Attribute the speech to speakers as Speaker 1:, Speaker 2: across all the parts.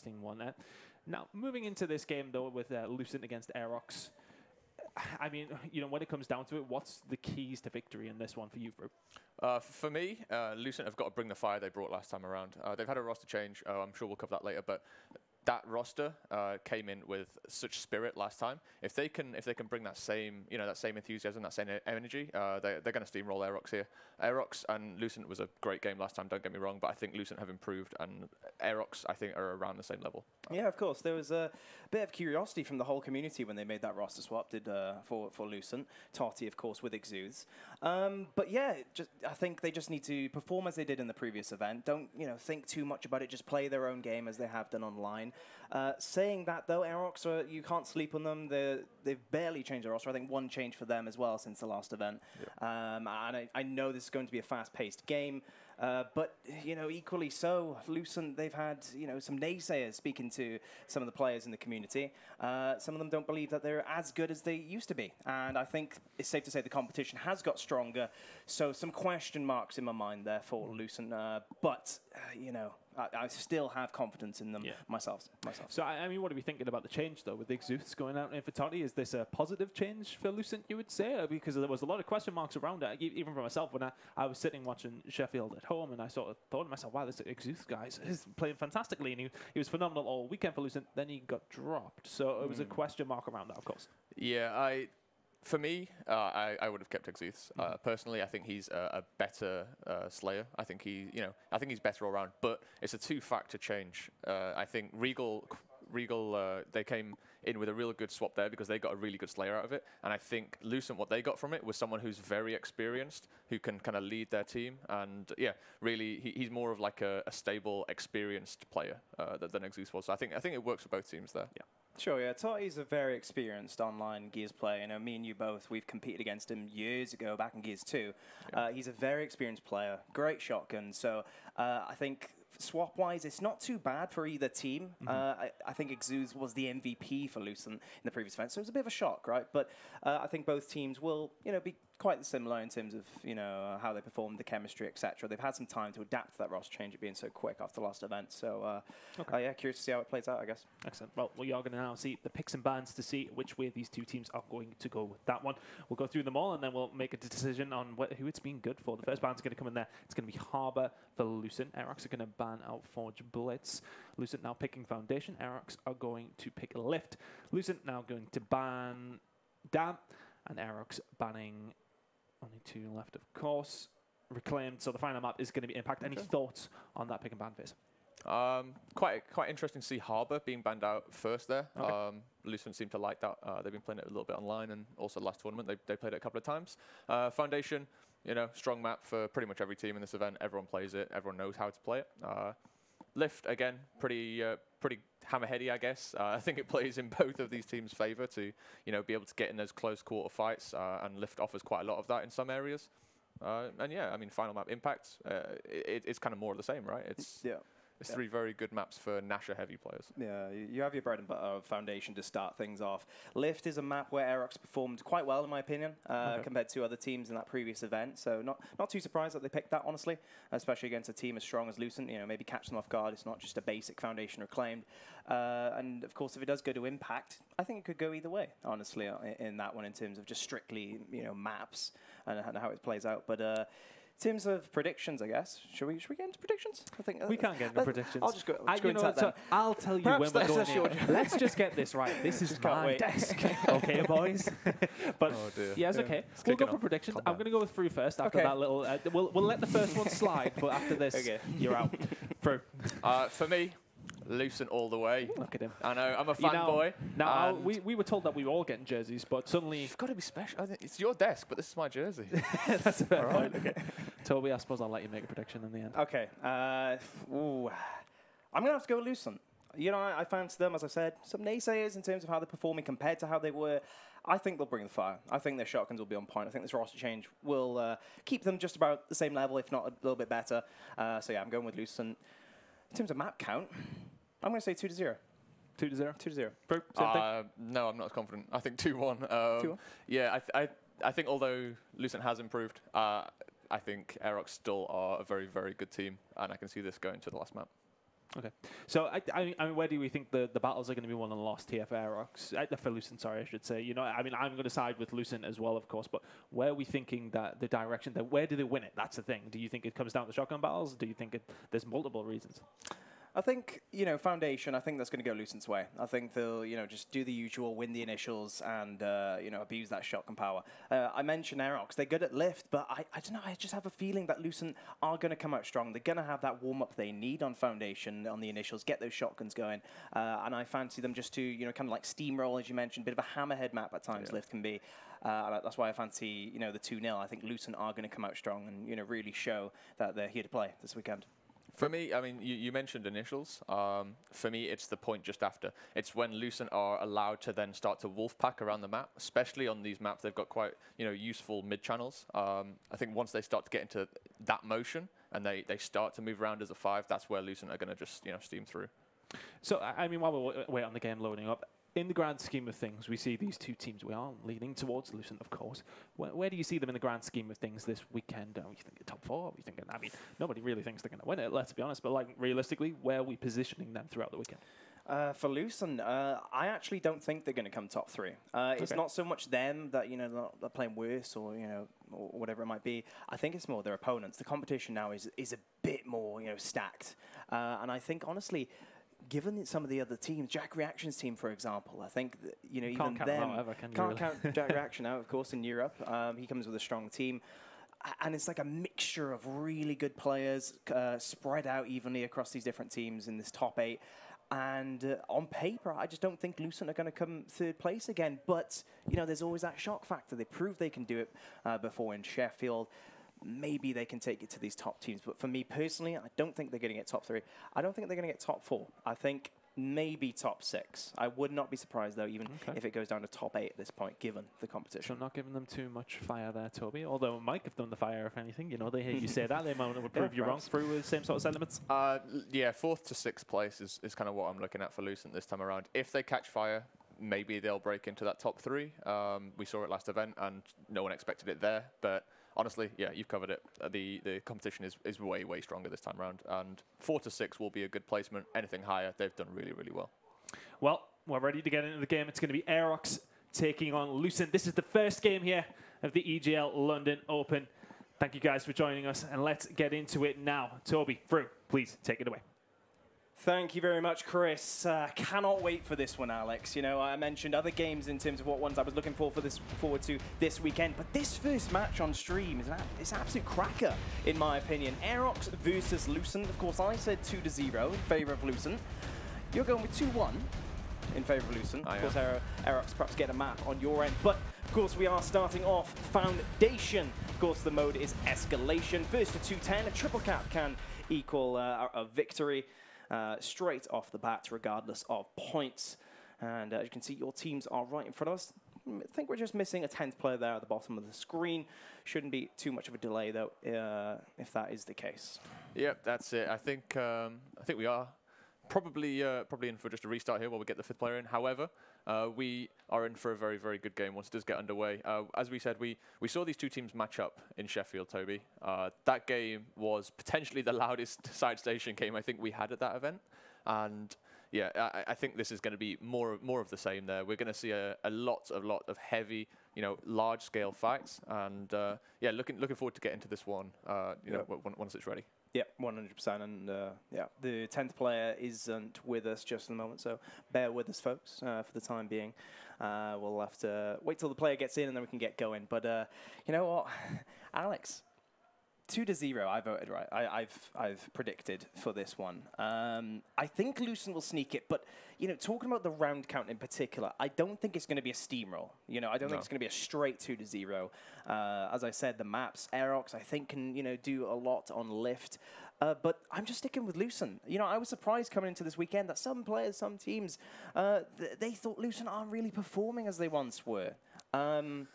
Speaker 1: interesting one. Now, moving into this game, though, with Lucent against Aerox, I mean, when it comes down to it, what's the keys to victory in this one for you, bro?
Speaker 2: For me, Lucent have got to bring the fire they brought last time around. They've had a roster change. I'm sure we'll cover that later, but that roster came in with such spirit last time. If they can bring that same enthusiasm, that same energy, they're going to steamroll Aerox here. Aerox and Lucent was a great game last time. Don't get me wrong, but I think Lucent have improved, and Aerox I think are around the same level.
Speaker 3: Yeah, of course. There was a bit of curiosity from the whole community when they made that roster swap. For Lucent, Tati of course with Exudes, but yeah, I think they just need to perform as they did in the previous event. Don't think too much about it. Just play their own game as they have done online. Saying that though, Aerox, you can't sleep on them. They've barely changed their roster. I think one change for them as well since the last event. Yeah. And I know this is going to be a fast-paced game, but equally so, Lucent, they've had some naysayers speaking to some of the players in the community. Some of them don't believe that they're as good as they used to be, and I think it's safe to say the competition has got stronger. So some question marks in my mind there for Lucent, but I still have confidence in them myself.
Speaker 1: So, I mean, what are we thinking about the change, though, with the Exuths going out in for Toddy? Is this a positive change for Lucent, you would say? Because there was a lot of question marks around it, even for myself, when I was sitting watching Sheffield at home, and I sort of thought to myself, wow, this Exuths guy is playing fantastically, and he was phenomenal all weekend for Lucent, then he got dropped. So it was a question mark around that, of course.
Speaker 2: Yeah, for me, I would have kept Exuths. Personally, I think he's a better Slayer. I think he's better all around. But it's a two-factor change. I think Regal, they came in with a real good swap there because they got a really good Slayer out of it. And I think Lucent, what they got from it was someone who's very experienced, who can kind of lead their team. And yeah, really, he's more of like a stable, experienced player than Exuths was. So I think it works for both teams there.
Speaker 1: Yeah.
Speaker 3: Sure, yeah. Tati's a very experienced online Gears player. Me and you both, we've competed against him years ago, back in Gears 2. Yeah. He's a very experienced player, great shotgun. So I think swap-wise, it's not too bad for either team. I think Exudes was the MVP for Lucent in the previous event, so it was a bit of a shock, right? But I think both teams will, be quite similar in terms of, how they performed, the chemistry, etc. They've had some time to adapt to that roster change, it being so quick after the last event. So, yeah, curious to see how it plays out, I guess.
Speaker 1: Excellent. Well, we are going to now see the picks and bans to see which way these two teams are going to go with that one. We'll go through them all, and then we'll make a decision on who it's been good for. The first ban is going to come in there. It's going to be Harbor for Lucent. Aerox are going to ban out Forge Blitz. Lucent now picking Foundation. Aerox are going to pick Lift. Lucent now going to ban Dam, and Aerox banning only two left, of course. Reclaimed. So the final map is going to be Impact. Any thoughts on that pick and ban phase?
Speaker 2: Quite interesting to see Harbor being banned out first there.
Speaker 1: Okay.
Speaker 2: Lucent seemed to like that. They've been playing it a little bit online, and also last tournament they played it a couple of times. Foundation, strong map for pretty much every team in this event. Everyone plays it. Everyone knows how to play it. Lift, again, pretty hammer-heady, I guess. I think it plays in both of these teams' favour to, be able to get in those close quarter fights, and Lift offers quite a lot of that in some areas. And yeah, I mean, final map Impact, it's kind of more of the same, right? It's three very good maps for Nasher-heavy players.
Speaker 3: Yeah, you have your bread and butter of Foundation to start things off. Lift is a map where Aerox performed quite well, in my opinion, compared to other teams in that previous event. So not too surprised that they picked that, honestly, especially against a team as strong as Lucent. Maybe catch them off guard. It's not just a basic Foundation Reclaimed. And, of course, if it does go to Impact, I think it could go either way, honestly, in that one in terms of just strictly, maps and how it plays out. But in terms of predictions, I guess, should we get into predictions? I think
Speaker 1: we can't get into predictions.
Speaker 3: I'll just go into that then.
Speaker 1: I'll tell you
Speaker 3: Perhaps
Speaker 1: when we're going in. Let's just get this right. This is my desk. Okay, boys? But
Speaker 2: oh dear.
Speaker 1: Yeah, it's okay. We'll go for predictions. I'm going to go with Fru first after that little... we'll let the first one slide, but after this, you're out. Fru.
Speaker 2: For me, Lucent all the way.
Speaker 1: Look at him.
Speaker 2: I know, I'm a fanboy.
Speaker 1: Now, we were told that we were all getting jerseys, but suddenly...
Speaker 2: You've got to be special. I think it's your desk, but this is my jersey.
Speaker 1: That's a fair point. Okay. Toby, I suppose I'll let you make a prediction in the end.
Speaker 3: Okay. I'm going to have to go with Lucent. I fancy them, as I said, some naysayers in terms of how they're performing compared to how they were. I think they'll bring the fire. I think their shotguns will be on point. I think this roster change will keep them just about the same level, if not a little bit better. So yeah, I'm going with Lucent. In terms of map count, I'm going to say 2-0.
Speaker 1: 2-0?
Speaker 3: 2-0.
Speaker 2: No, I'm not as confident. I think 2-1.
Speaker 3: 2-1?
Speaker 2: Yeah, I think although Lucent has improved, I think Aerox still are a very, very good team, and I can see this going to the last map.
Speaker 1: Okay. So, I mean, where do we think the battles are going to be won and lost here for Aerox? For Lucent, sorry, I should say. You know, I mean, I'm going to side with Lucent as well, of course, but where are we thinking that the direction, that where do they win it? That's the thing. Do you think it comes down to shotgun battles? Do you think there's multiple reasons?
Speaker 3: I think, you know, Foundation, I think that's going to go Lucent's way. I think they'll, you know, just do the usual, win the initials, and, you know, abuse that shotgun power. I mentioned Aerox. They're good at lift, but I don't know, I just have a feeling that Lucent are going to come out strong. They're going to have that warm-up they need on Foundation, on the initials, get those shotguns going. And I fancy them just to, you know, kind of like steamroll, as you mentioned, bit of a hammerhead map at times, Lift can be. That's why I fancy, you know, the 2-0. I think Lucent are going to come out strong and, you know, really show that they're here to play this weekend.
Speaker 2: For me, I mean, you mentioned initials. For me, it's the point just after. It's when Lucent are allowed to then start to wolf pack around the map, especially on these maps. They've got quite, you know, useful mid channels. I think once they start to get into that motion and they start to move around as a 5, that's where Lucent are going to just, you know, steam through.
Speaker 1: So, I mean, while we're waiting on the game loading up, in the grand scheme of things, we see these two teams. We are leaning towards Lucent, of course. Where do you see them in the grand scheme of things this weekend? Are we thinking top 4? Are we thinking, I mean, nobody really thinks they're going to win it, let's be honest. But, like, realistically, where are we positioning them throughout the weekend?
Speaker 3: For Lucent, I actually don't think they're going to come top 3. It's not so much them that, you know, they're playing worse or, you know, or whatever it might be. I think it's more their opponents. The competition now is a bit more, you know, stacked. And I think, honestly, given some of the other teams, Jack Reaction's team, for example, I think that, you know, even them can't count Jack Reaction out, of course, in Europe. He comes with a strong team. And it's like a mixture of really good players spread out evenly across these different teams in this top 8. And on paper, I just don't think Lucent are going to come 3rd place again. But, you know, there's always that shock factor. They proved they can do it before in Sheffield. Maybe they can take it to these top teams. But for me personally, I don't think they're going to get top 3. I don't think they're going to get top 4. I think maybe top 6. I would not be surprised, though, even if it goes down to top 8 at this point, given the competition.
Speaker 1: So not giving them too much fire there, Toby. Although Mike give them the fire, if anything. You know, they hear you say that. They might would prove you wrong through the same sort of sentiments.
Speaker 2: Yeah, 4th to 6th place is kind of what I'm looking at for Lucent this time around. If they catch fire, maybe they'll break into that top 3. We saw it last event, and no one expected it there. But honestly, yeah, you've covered it. The competition is way, way stronger this time around. And 4 to 6 will be a good placement. Anything higher, they've done really, really well.
Speaker 1: Well, we're ready to get into the game. It's going to be Aerox taking on Lucent. This is the first game here of the EGL London Open. Thank you guys for joining us, and let's get into it now. Toby, Fru, please take it away.
Speaker 3: Thank you very much, Chris. Cannot wait for this one, Alex. You know, I mentioned other games in terms of what ones I was looking forward to this weekend, but this first match on stream is an absolute cracker, in my opinion. Aerox versus Lucent. Of course, I said 2-0 in favor of Lucent. You're going with 2-1 in favor of Lucent. Of course, Aerox perhaps get a map on your end, but of course we are starting off Foundation. Of course, the mode is Escalation. First to 210, a triple cap can equal a victory. Straight off the bat, regardless of points. And as you can see, your teams are right in front of us. I think we're just missing a 10th player there at the bottom of the screen. Shouldn't be too much of a delay, though, if that is the case.
Speaker 2: Yep, that's it. I think we are probably in for just a restart here while we get the 5th player in. However, we are in for a very, very good game once it does get underway. As we said, we saw these two teams match up in Sheffield, Toby. That game was potentially the loudest side station game I think we had at that event. And yeah, I think this is going to be more of the same there. We're going to see a lot of heavy, you know, large-scale fights. And yeah, looking forward to getting to this one, you know, once it's ready.
Speaker 3: Yeah, 100%. And yeah, the 10th player isn't with us just in the moment, so bear with us, folks, for the time being. We'll have to wait till the player gets in and then we can get going. But you know what, Alex, 2-0, I voted right. I've predicted for this one. I think Lucent will sneak it, but you know, talking about the round count in particular, I don't think it's going to be a steamroll. You know, I don't think it's going to be a straight 2-0. As I said, the maps, Aerox, I think can do a lot on lift. But I'm just sticking with Lucent. You know, I was surprised coming into this weekend that some players, some teams, they thought Lucent aren't really performing as they once were. So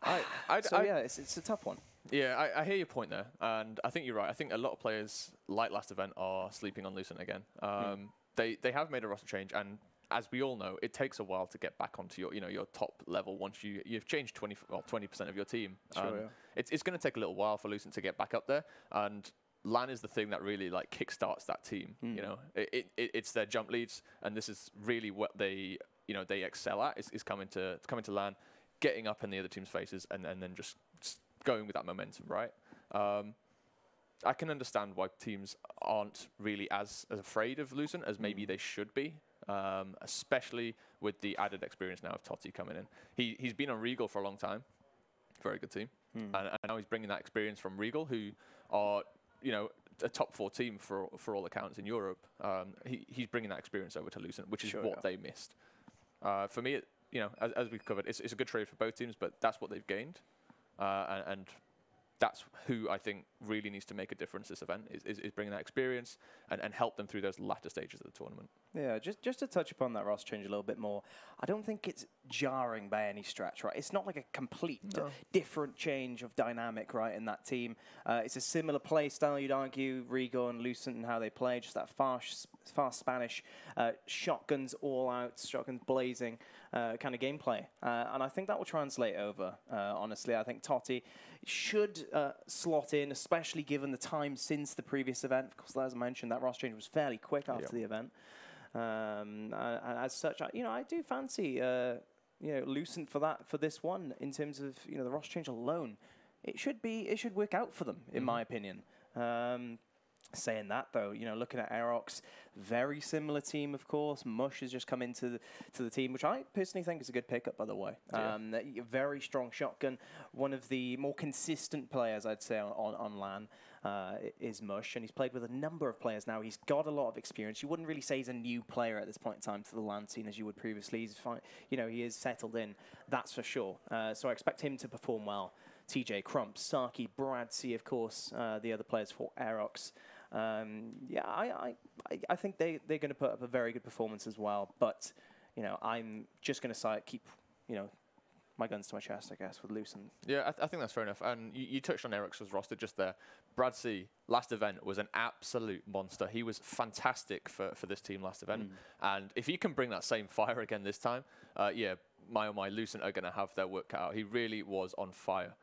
Speaker 3: yeah, it's a tough one.
Speaker 2: Yeah, I hear your point there, and I think you're right. I think a lot of players, like last event, are sleeping on Lucent again. They have made a roster change, and as we all know, it takes a while to get back onto your top level once you've changed 20% of your team.
Speaker 3: Sure, yeah.
Speaker 2: It's going to take a little while for Lucent to get back up there, and LAN is the thing that really like kickstarts that team. You know, it's their jump leads, and this is really what they they excel at is coming to LAN, getting up in the other team's faces, and then just going with that momentum, right? I can understand why teams aren't really as afraid of Lucent as maybe they should be, especially with the added experience now of Totti coming in. He's been on Regal for a long time, very good team, and now he's bringing that experience from Regal, who are a top 4 team for all accounts in Europe. He's bringing that experience over to Lucent, which is what they missed. For me, as we've covered, it's a good trade for both teams, but that's what they've gained, and that's who I think really needs to make a difference this event, is bringing that experience and help them through those latter stages of the tournament. Yeah,
Speaker 3: just to touch upon that roster change a little bit more, I don't think it's jarring by any stretch, right? It's not like a complete different change of dynamic, right, in that team. It's a similar play style, you'd argue, Rigo and Lucent and how they play, just that fast Spanish, shotguns all out, shotguns blazing kind of gameplay. And I think that will translate over, honestly. I think Totti should slot in, especially given the time since the previous event. Of course, as I mentioned, that roster change was fairly quick after the event. And as such, I do fancy Lucent for this one in terms of the roster change alone. It should work out for them, in my opinion. Saying that though, looking at Aerox, very similar team, of course. Mush has just come into the team, which I personally think is a good pickup, by the way. Very strong shotgun, one of the more consistent players, I'd say, on LAN. Is Mush, and he's played with a number of players now. He's got a lot of experience. You wouldn't really say he's a new player at this point in time to the LAN scene as you would previously. He's fine, he is settled in, that's for sure. So I expect him to perform well. TJ, Crump, Saki, Brad C, of course, the other players for Aerox. I think they're going to put up a very good performance as well. But I'm just going to keep my guns to my chest, I guess, with Lucent.
Speaker 2: Yeah, I think that's fair enough. And you touched on Aerox's roster just there. Brad C, last event, was an absolute monster. He was fantastic for this team last event. And if he can bring that same fire again this time, my Lucent are going to have their work cut out. He really was on fire.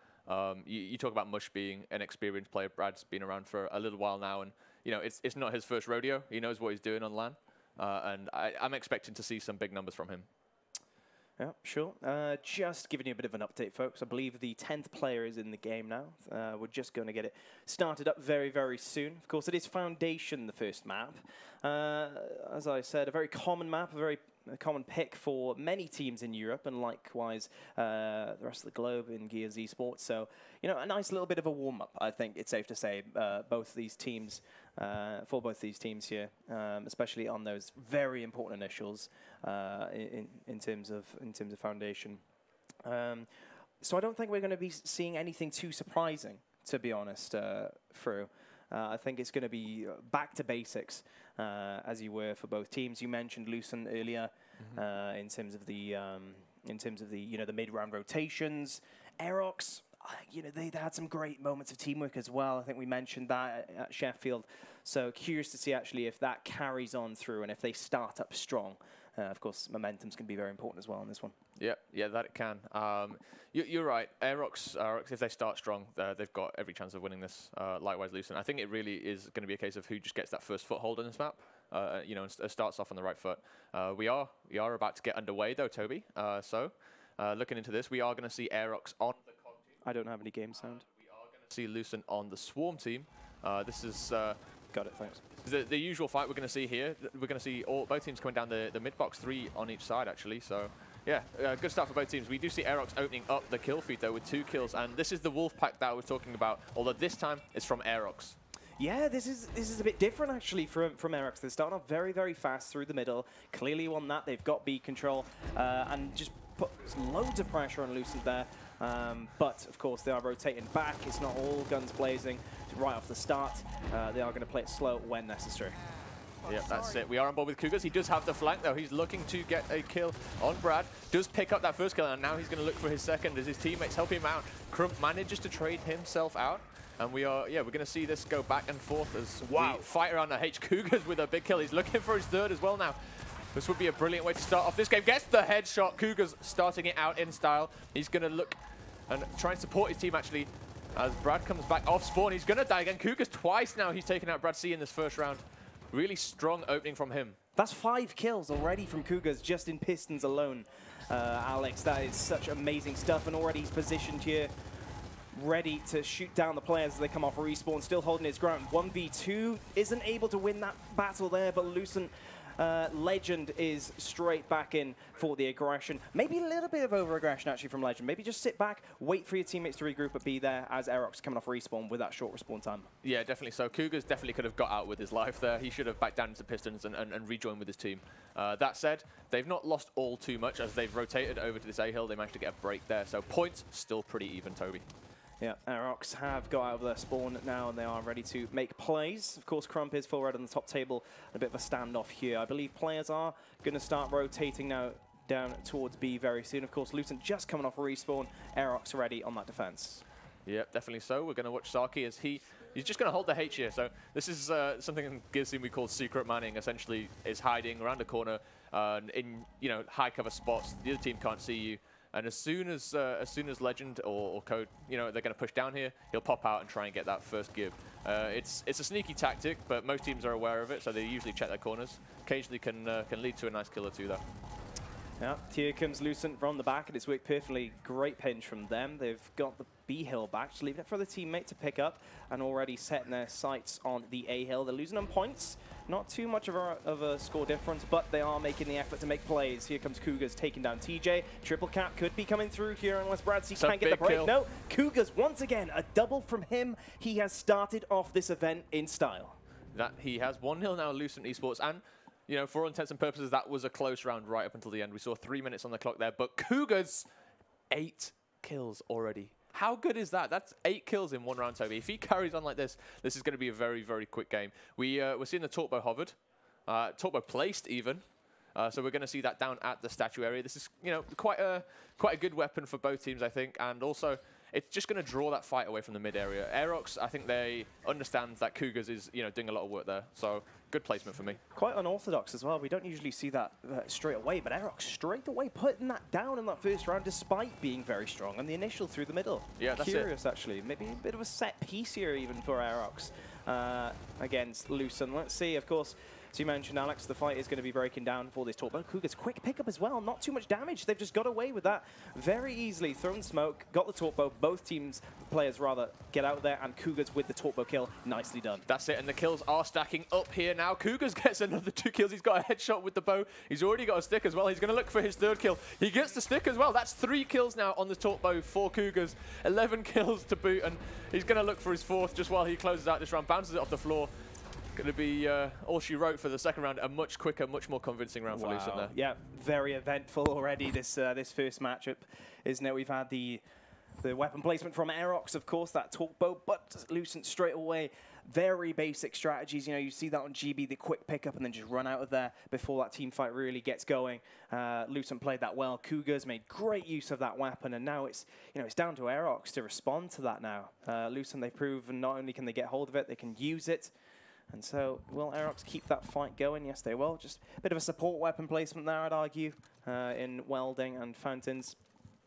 Speaker 2: You talk about Mush being an experienced player. Brad's been around for a little while now, and it's not his first rodeo. He knows what he's doing on LAN, and I'm expecting to see some big numbers from him.
Speaker 3: Yeah, sure. Just giving you a bit of an update, folks. I believe the 10th player is in the game now. We're just going to get it started up very, very soon. Of course, it is Foundation, the first map. As I said, a very common map, a very common pick for many teams in Europe, and likewise the rest of the globe in Gears Esports. So, a nice little bit of a warm-up, I think it's safe to say, both these teams, for both these teams here, especially on those very important initials in terms of Foundation. So I don't think we're going to be seeing anything too surprising, to be honest, through. I think it's going to be back to basics, as you were for both teams. You mentioned Lucent earlier, in terms of the the mid-round rotations. Aerox, they had some great moments of teamwork as well. I think we mentioned that at Sheffield. So curious to see actually if that carries on through and if they start up strong. Of course, momentum's going to be very important as well in this one.
Speaker 2: Yeah, that it can. You're right. Aerox, if they start strong, they've got every chance of winning this. Likewise, Lucent. I think it really is going to be a case of who just gets that first foothold in this map. And starts off on the right foot. We are about to get underway though, Toby. So looking into this, we are going to see Aerox on the COG team.
Speaker 3: I don't have any game sound.
Speaker 2: We are going to see Lucent on the Swarm team. This is.
Speaker 3: Got it, thanks.
Speaker 2: The usual fight we're going to see here. We're going to see both teams coming down the mid-box, 3 on each side, actually. So, yeah, good start for both teams. We do see Aerox opening up the kill feed, though, with 2 kills. And this is the wolf pack that I was talking about, although this time it's from Aerox.
Speaker 3: Yeah, this is a bit different, actually, from Aerox. They're starting off very, very fast through the middle. Clearly won that. They've got B control and just put loads of pressure on Lucent there. But, of course, they are rotating back. It's not all guns blazing right off the start. They are going to play it slow when necessary.
Speaker 2: Yep, that's it. We are on board with Cougars. He does have the flank, though. He's looking to get a kill on Brad. Does pick up that first kill, and now he's going to look for his second as his teammates help him out. Crump manages to trade himself out. And we're going to see this go back and forth as we fight around the H. Cougars with a big kill. He's looking for his third as well now. This would be a brilliant way to start off this game. Gets the headshot. Cougars starting it out in style. He's going to look and try and support his team, actually. As Brad comes back off spawn, he's going to die again. Cougars twice now, he's taken out Brad C in this first round. Really strong opening from him.
Speaker 3: That's 5 kills already from Cougars just in Pistons alone. Alex, that is such amazing stuff, and already he's positioned here, ready to shoot down the players as they come off respawn, still holding his ground. 1v2, isn't able to win that battle there, but Lucent Legend is straight back in for the aggression. Maybe a little bit of over-aggression actually from Legend. Maybe just sit back, wait for your teammates to regroup, but be there as Aerox coming off respawn with that short respawn time.
Speaker 2: Yeah, definitely so. Cougars definitely could have got out with his life there. He should have backed down into Pistons and rejoined with his team. That said, they've not lost all too much as they've rotated over to this A hill. They managed to get a break there. So points still pretty even, Toby.
Speaker 3: Yeah, Aerox have got out of their spawn now and they are ready to make plays. Of course, Crump is full red on the top table. A bit of a standoff here. I believe players are going to start rotating now down towards B very soon. Of course, Lucent just coming off respawn. Aerox ready on that defense.
Speaker 2: Yep, definitely so. We're going to watch Saki as he's just going to hold the H here. So this is something in Gears we call secret manning. Essentially, is hiding around a corner in high cover spots. The other team can't see you. And as soon as Legend or Code, they're going to push down here, he'll pop out and try and get that first gib. It's a sneaky tactic, but most teams are aware of it, so they usually check their corners. Occasionally can lead to a nice kill or two, though.
Speaker 3: Yeah, here comes Lucent from the back, and it's worked perfectly. Great pinch from them. They've got the B hill back, just leaving it for the teammate to pick up, and already setting their sights on the A hill. They're losing on points. Not too much of a score difference, but they are making the effort to make plays. Here comes Cougars taking down TJ. Triple cap could be coming through here unless Brad C can't get the break.
Speaker 2: Kill.
Speaker 3: No, Cougars once again, a double from him. He has started off this event in style.
Speaker 2: That he has 1-0 now, Lucent Esports, and for all intents and purposes, that was a close round right up until the end. We saw 3 minutes on the clock there, but Cougars, 8 kills already. How good is that? That's 8 kills in 1 round, Toby. If he carries on like this, this is going to be a very, very quick game. We're seeing the Torpo hovered, Torpo placed even. So we're going to see that down at the statue area. This is, quite a good weapon for both teams, I think, and also it's just going to draw that fight away from the mid area. Aerox, I think they understand that Cougars is, doing a lot of work there. So good placement for me.
Speaker 3: Quite unorthodox as well. We don't usually see that straight away, but Aerox straight away putting that down in that first round despite being very strong on the initial through the middle.
Speaker 2: Yeah, that's
Speaker 3: Curious, actually. Maybe a bit of a set piece here even for Aerox against Lucent. Let's see, of course. So you mentioned, Alex, the fight is going to be breaking down for this Torpo. Cougars, quick pickup as well. Not too much damage. They've just got away with that very easily. Thrown smoke, got the Torpo. Both teams, players rather, get out there, and Cougars with the Torpo kill. Nicely done. That's
Speaker 2: it, and the kills are stacking up here now. Cougars gets another 2 kills. He's got a headshot with the bow. He's already got a stick as well. He's going to look for his 3rd kill. He gets the stick as well. That's 3 kills now on the Torpo for Cougars. 11 kills to boot, and he's going to look for his 4th just while he closes out this round. Bounces it off the floor. Going to be all she wrote for the second round. A much quicker, much more convincing round for Lucent there.
Speaker 3: Yeah, very eventful already, this first matchup, isn't it? We've had the weapon placement from Aerox, of course, that Torpo, but Lucent straight away, very basic strategies. You see that on GB, the quick pickup and then just run out of there before that team fight really gets going. Lucent played that well. Cougars made great use of that weapon, and now it's down to Aerox to respond to that now. Lucent, they've proven not only can they get hold of it, they can use it. And so, will Aerox keep that fight going? Yes, they will. Just a bit of a support weapon placement there, I'd argue, in welding and fountains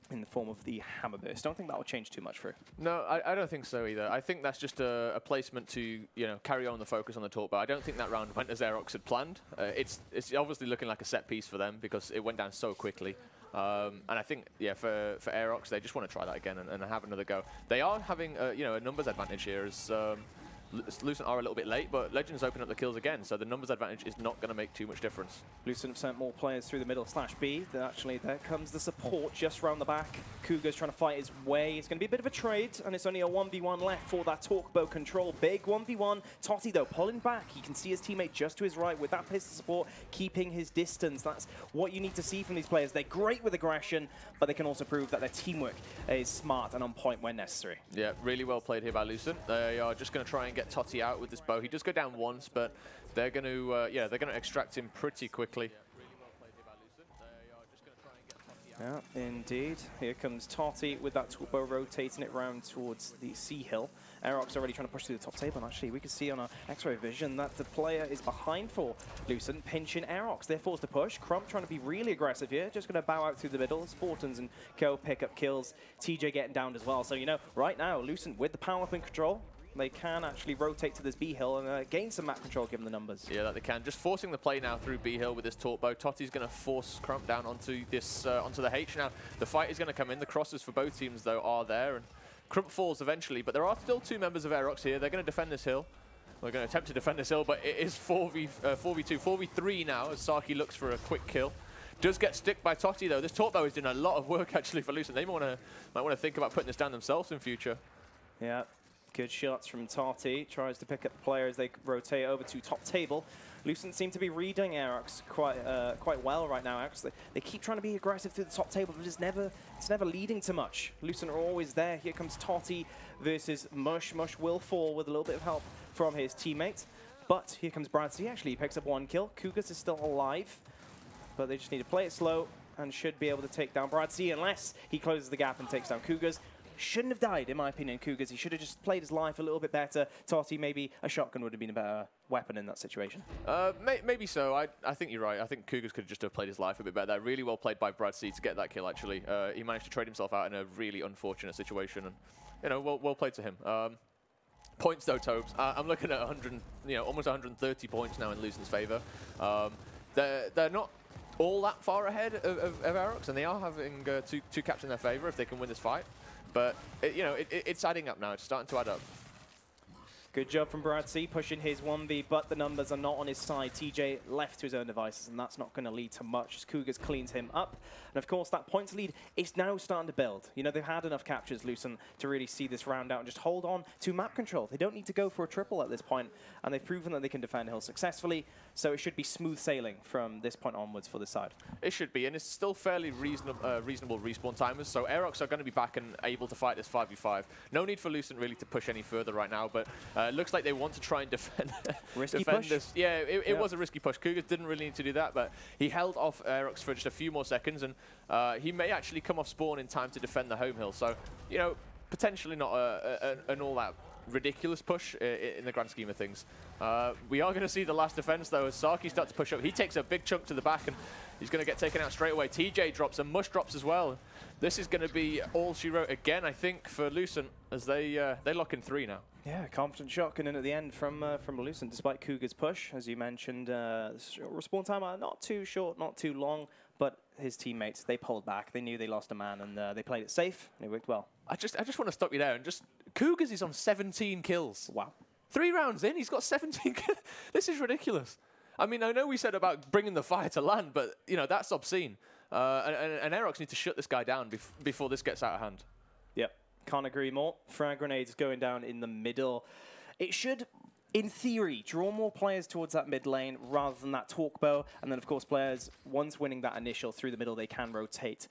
Speaker 3: in the form of the hammer burst. Don't think that will change too much for it.
Speaker 2: No, I don't think so either. I think that's just a placement to carry on the focus on the Torpo. I don't think that round went as Aerox had planned. It's obviously looking like a set piece for them because it went down so quickly. And I think, for Aerox, they just want to try that again and have another go. They are having a numbers advantage here as Lucent are a little bit late, but Legends open up the kills again, so the numbers advantage is not going to make too much difference.
Speaker 3: Lucent have sent more players through the middle /B. Actually, there comes the support just round the back. Cougars trying to fight his way. It's going to be a bit of a trade, and it's only a 1v1 left for that Torpo control. Big 1v1. Totty, though, pulling back. You can see his teammate just to his right with that pistol support, keeping his distance. That's what you need to see from these players. They're great with aggression, but they can also prove that their teamwork is smart and on point when necessary.
Speaker 2: Yeah, really well played here by Lucent. They are just going to try and get Totty out with this bow. He does go down once, but they're going to they're going to extract him pretty quickly.
Speaker 3: Yeah, indeed. Here comes Tati with that turbo, rotating it round towards the C hill. Aerox already trying to push through the top table, and actually we can see on our X-ray vision that the player is behind for Lucent, pinching Aerox. They're forced to push. Crump trying to be really aggressive here, just going to bow out through the middle. Sportons and Co pick up kills. TJ getting downed as well. So, you know, right now, Lucent with the power up in control, they can actually rotate to this B hill and gain some map control given the numbers.
Speaker 2: Yeah, that they can. Just forcing the play now through B hill with this torp bow. Totti's going to force Crump down onto this onto the H now. The fight is going to come in. The crosses for both teams though are there, and Crump falls eventually. But there are still 2 members of Aerox here. They're going to defend this hill. They're going to attempt to defend this hill, but it is 4v2, 4v3 now as Saki looks for a quick kill. Does get sticked by Totti though. This torp bow is doing a lot of work actually for Lucent. They might want to think about putting this down themselves in future.
Speaker 3: Yeah. Good shots from Tati. Tries to pick up the player as they rotate over to top table. Lucent seem to be reading Aerox quite well right now. Aerox, they keep trying to be aggressive through the top table, but it's never leading to much. Lucent are always there. Here comes Tati versus Mush. Mush will fall with a little bit of help from his teammate. But here comes Brad C. Actually, he picks up 1 kill. Cougars is still alive, but they just need to play it slow and should be able to take down Brad C unless he closes the gap and takes down Cougars. Shouldn't have died, in my opinion, Cougars. He should have just played his life a little bit better. Tati, maybe a shotgun would have been a better weapon in that situation.
Speaker 2: Maybe so. I think you're right. I think Cougars could just have played his life a bit better. Really well played by Brad C to get that kill, actually. He managed to trade himself out in a really unfortunate situation, and, you know, well played to him. Points, though, Tobes. I'm looking at 100, you know, almost 130 points now in Lucent's favour. They're not all that far ahead of Aerox, and they are having two caps in their favour if they can win this fight. But, you know, it's adding up now. It's starting to add up.
Speaker 3: Good job from Brad C, pushing his 1v, but the numbers are not on his side. TJ left to his own devices, and that's not going to lead to much as Cougars cleans him up. And of course, that points lead is now starting to build. You know, they've had enough captures, Lucent, to really see this round out and just hold on to map control. They don't need to go for a triple at this point, and they've proven that they can defend Hill successfully, so it should be smooth sailing from this point onwards for this side. It
Speaker 2: should be, and it's still fairly reasonable respawn timers, so Aerox are going to be back and able to fight this 5v5. No need for Lucent really to push any further right now, but it looks like they want to try and defend, this. Yeah, it was a risky push. Cougars didn't really need to do that, but he held off Aerox for just a few more seconds, and he may actually come off spawn in time to defend the home hill. So, you know, potentially not an all that ridiculous push in the grand scheme of things. We are going to see the last defense, though, as Saki starts to push up. He takes a big chunk to the back, and he's going to get taken out straight away. TJ drops, and Mush drops as well. This is going to be all she wrote again, I think, for Lucent, as they lock in 3 now.
Speaker 3: Yeah, confident shotgun in at the end from Lucent, despite Cougar's push. As you mentioned, respawn time not too short, not too long, but his teammates, they pulled back. They knew they lost a man, and they played it safe, and it worked well.
Speaker 2: I just want to stop you there, and just, Cougars is on 17 kills.
Speaker 3: Wow.
Speaker 2: 3 rounds in, he's got 17 kills. This is ridiculous. I mean, I know we said about bringing the fire to land, but, you know, that's obscene. And Aerox need to shut this guy down before this gets out of hand.
Speaker 3: Yep, can't agree more. Frag grenades going down in the middle. It should, in theory, draw more players towards that mid lane rather than that torque bow. And then, of course, players, once winning that initial through the middle, they can rotate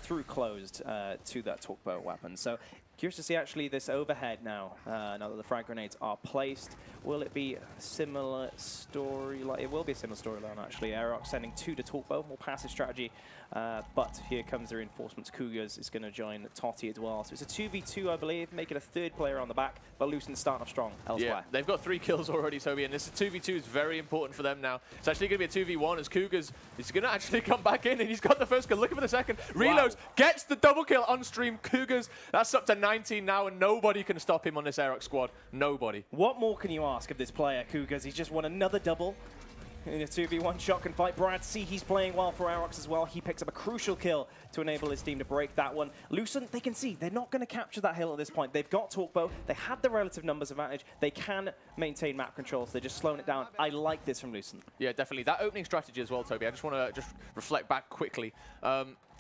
Speaker 3: through closed to that torque bow weapon. So, curious to see actually this overhead now, now that the frag grenades are placed. Will it be a similar storyline? It will be a similar storyline, actually. Aerox sending 2 to torque bow, more passive strategy. But here comes the reinforcements. Cougars is going to join Toti as well. So it's a 2v2, I believe, making a 3rd player on the back, but Lucent starting off strong elsewhere.
Speaker 2: Yeah, they've got 3 kills already, Toby, and this 2v2 is very important for them now. It's actually going to be a 2v1 as Cougars is going to actually come back in, and he's got the first kill. Looking for the second. Reloads, gets the double kill on stream. Cougars, that's up to 19 now, and nobody can stop him on this Aerox squad. Nobody.
Speaker 3: What more can you ask of this player, Cougars? He's just won another double in a 2v1 shotgun fight. Brad C, he's playing well for Aerox as well. He picks up a crucial kill to enable his team to break that one. Lucent, they can see they're not going to capture that hill at this point. They've got torque bow. They had the relative numbers advantage. They can maintain map control, so they're just slowing it down. I like this from Lucent.
Speaker 2: Yeah, definitely. That opening strategy as well, Toby. I just want to reflect back quickly.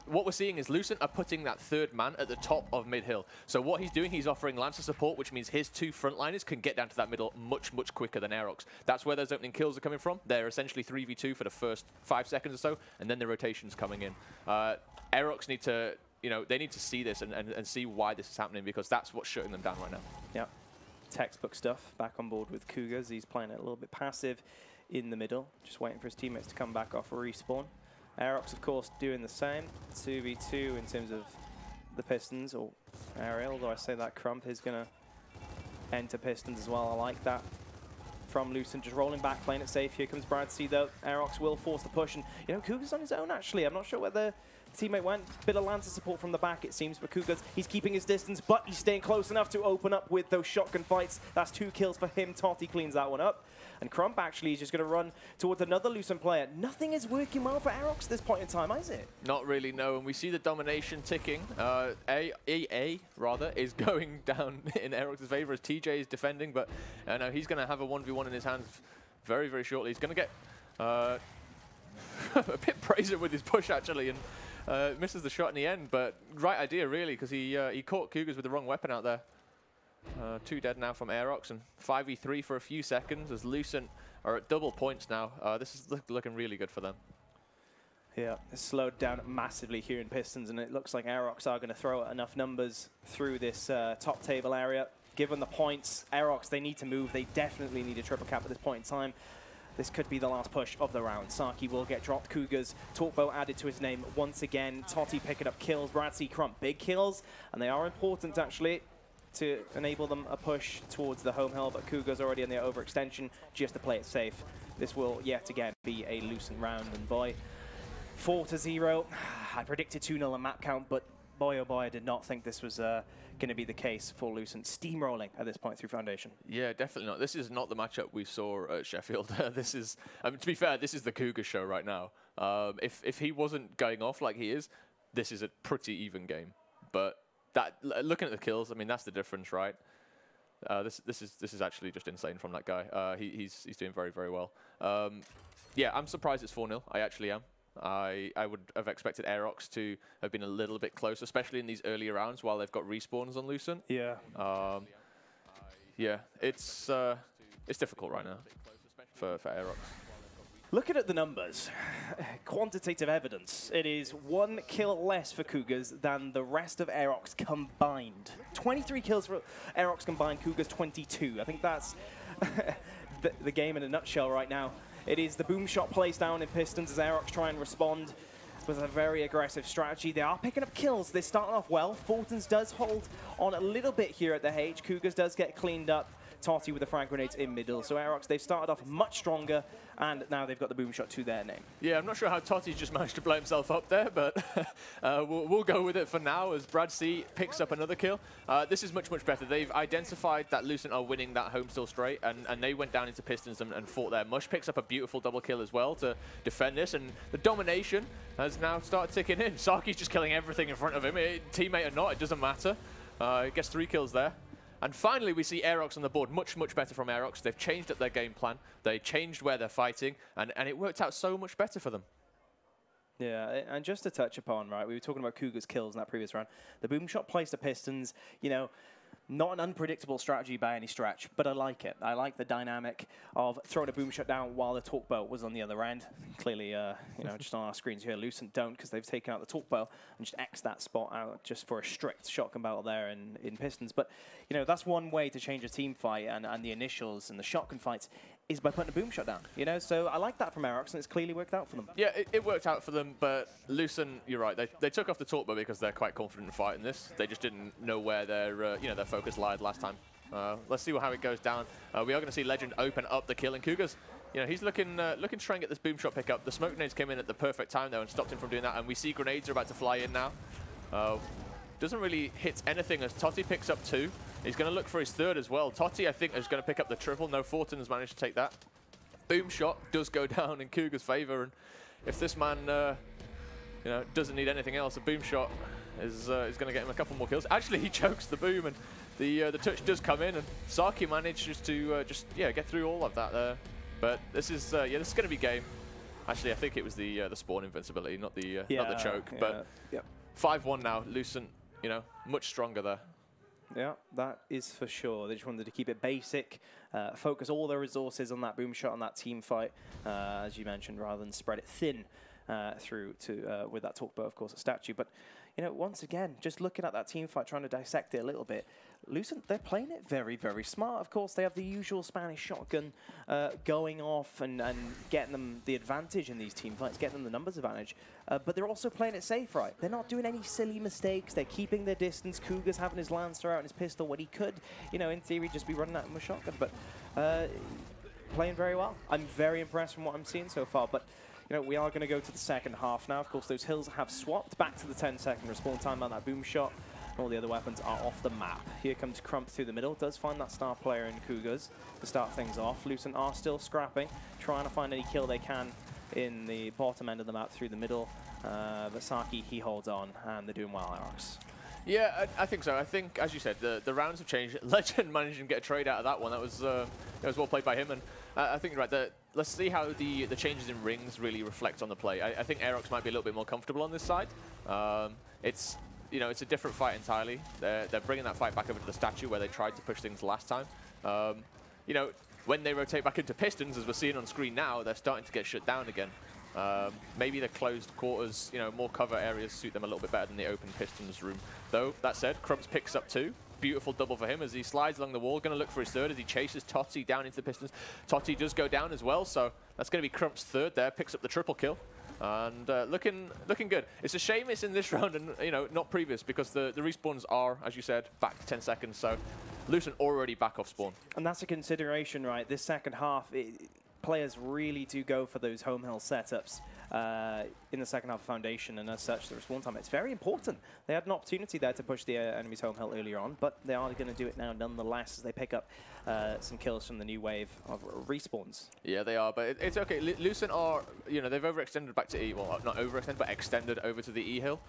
Speaker 2: What we're seeing is Lucent are putting that 3rd man at the top of mid-hill. So what he's doing, he's offering Lancer support, which means his 2 frontliners can get down to that middle much, much quicker than Aerox. That's where those opening kills are coming from. They're essentially 3v2 for the first 5 seconds or so, and then the rotation's coming in. Aerox need to, you know, they need to see this and see why this is happening, because that's what's shutting them down right now.
Speaker 3: Yeah, textbook stuff. Back on board with Cougars. He's playing it a little bit passive in the middle, just waiting for his teammates to come back off a respawn. Aerox, of course, doing the same. 2v2 in terms of the Pistons, or Ariel, although I say that Crump is going to enter Pistons as well. I like that from Lucent, just rolling back, playing it safe. Here comes Brad C, though. Aerox will force the push, and, you know, Cougar's on his own, actually. I'm not sure where the teammate went. Bit of Lancer support from the back, it seems, but Cougar's, he's keeping his distance, but he's staying close enough to open up with those shotgun fights. That's 2 kills for him. Toti cleans that one up. And Crump actually is just going to run towards another Lucent player. Nothing is working well for Aerox at this point in time, is it?
Speaker 2: Not really, no. And we see the domination ticking. EA, rather, is going down in Aerox's favor as TJ is defending. But no, he's going to have a 1v1 in his hands very, very shortly. He's going to get a bit brazen with his push, actually, and misses the shot in the end. But right idea, really, because he caught Cougars with the wrong weapon out there. 2 dead now from Aerox, and 5v3 for a few seconds as Lucent are at double points now. This is looking really good for them.
Speaker 3: Yeah, it's slowed down massively here in Pistons, and it looks like Aerox are going to throw enough numbers through this top table area. Given the points, Aerox, they need to move. They definitely need a triple cap at this point in time. This could be the last push of the round. Saki will get dropped. Cougars, Talkbow added to his name once again. Toti picking up kills. Brad C, Crump, big kills, and they are important, actually, to enable them a push towards the home hill, but Cougar's already in their overextension just to play it safe. This will yet again be a Lucent round, and boy, 4-0. I predicted 2-0 on map count, but boy oh boy, I did not think this was going to be the case for Lucent steamrolling at this point through Foundation.
Speaker 2: Yeah, definitely not. This is not the matchup we saw at Sheffield. This is, I mean, to be fair, this is the Cougar show right now. If he wasn't going off like he is, this is a pretty even game. But looking at the kills, I mean, that's the difference, right? This is actually just insane from that guy. He's doing very, very well. Yeah, I'm surprised it's 4-0. I actually am. I would have expected Aerox to have been a little bit closer, especially in these earlier rounds while they've got respawns on Lucent.
Speaker 3: Yeah.
Speaker 2: Yeah, it's difficult right now for Aerox.
Speaker 3: Looking at the numbers, quantitative evidence, it is 1 kill less for Cougars than the rest of Aerox combined. 23 kills for Aerox combined, Cougars 22. I think that's the game in a nutshell right now. It is the boom shot plays down in Pistons as Aerox try and respond with a very aggressive strategy. They are picking up kills. They're starting off well. Fortons does hold on a little bit here at the H. Cougars does get cleaned up. Toti with the frag grenades in middle. So Aerox, they've started off much stronger, and now they've got the boom shot to their name. Yeah,
Speaker 2: I'm not sure how Toti's just managed to blow himself up there, but we'll go with it for now as Brad C picks up another kill. This is much, much better. They've identified that Lucent are winning that home still straight, and they went down into Pistons and fought there. Mush picks up a beautiful double kill as well to defend this, and the domination has now started ticking in. Saki's just killing everything in front of him. Teammate or not, it doesn't matter. He gets 3 kills there. And finally, we see Aerox on the board. Much, much better from Aerox. They've changed up their game plan. They changed where they're fighting, and it worked out so much better for them.
Speaker 3: Yeah, and just to touch upon, right, we were talking about Cougar's kills in that previous round. The boom shot plays to Pistons, you know, not an unpredictable strategy by any stretch, but I like it. I like the dynamic of throwing a boom shot down while the Talkbow was on the other end. Clearly, you know, just on our screens here, Lucent don't, because they've taken out the Talkbow and just X that spot out just for a strict shotgun battle there in Pistons. But, you know, that's one way to change a team fight and the initials and the shotgun fights is by putting a boom shot down, you know? So I like that from Aerox, and it's clearly worked out for them.
Speaker 2: Yeah, it worked out for them, but Lucent, you're right, they took off the Talkbow because they're quite confident in fighting this. They just didn't know where their, you know, their focus lied last time. Let's see how it goes down. We are going to see Legend open up the kill, and Cougars, you know, he's looking to try and get this boom shot pick up. The smoke grenades came in at the perfect time, though, and stopped him from doing that, and we see grenades are about to fly in now. Doesn't really hit anything as Toti picks up 2. He's going to look for his 3rd as well. Toti, I think, is going to pick up the triple. No, Fortin has managed to take that. Boom shot does go down in Cougar's favor, and if this man, you know, doesn't need anything else, a boom shot is going to get him a couple more kills. Actually, he chokes the boom, and the touch does come in, and Saki manages to get through all of that there. But this is this is going to be game. Actually, I think it was the spawn invincibility, not the choke. Yeah, but 5-1 now. Lucent, you know, much stronger there.
Speaker 3: Yeah, that is for sure. They just wanted to keep it basic, focus all their resources on that boom shot, on that team fight, as you mentioned, rather than spread it thin through to with that talk bow, of course, a statue. But you know, once again, just looking at that team fight, trying to dissect it a little bit, Lucent, they're playing it very, very smart. Of course, they have the usual Spanish shotgun going off and getting them the advantage in these team fights, getting them the numbers advantage. But they're also playing it safe, right? They're not doing any silly mistakes. They're keeping their distance. Cougar's having his Lancer out and his pistol when he could, you know, in theory, just be running at him with shotgun. But playing very well. I'm very impressed from what I'm seeing so far. But you know, we are going to go to the second half now. Of course, those hills have swapped back to the 10-second respawn time on that boom shot. All the other weapons are off the map. Here comes Crump through the middle. Does find that star player in Cougars to start things off. Lucent are still scrapping, trying to find any kill they can in the bottom end of the map through the middle. But Saki, he holds on, and they're doing well, Aerox.
Speaker 2: Yeah, I think so. I think, as you said, the rounds have changed. Legend managed to get a trade out of that one. That was well played by him. And I think you're right. Let's see how the changes in rings really reflect on the play. I think Aerox might be a little bit more comfortable on this side. It's a different fight entirely. They're bringing that fight back over to the statue where they tried to push things last time. You know, when they rotate back into pistons, as we're seeing on screen now, they're starting to get shut down again. Maybe the closed quarters, you know, more cover areas suit them a little bit better than the open pistons room. Though, that said, Crumps picks up 2. Beautiful double for him as he slides along the wall. Going to look for his third as he chases Totti down into the pistons. Totti does go down as well, so that's going to be Crump's third there. Picks up the triple kill. And looking good. It's a shame it's in this round and, you know, not previous, because the respawns are, as you said, back to 10 seconds. So Lucent already back off spawn.
Speaker 3: And that's a consideration, right? This second half, players really do go for those home hill setups in the second half of Foundation, and as such, the respawn time, it's very important. They had an opportunity there to push the enemy's home hill earlier on, but they are going to do it now nonetheless as they pick up some kills from the new wave of respawns. Yeah,
Speaker 2: they are, but it's okay. Lucent are, you know, they've overextended back to E, well, not overextended, but extended over to the E hill.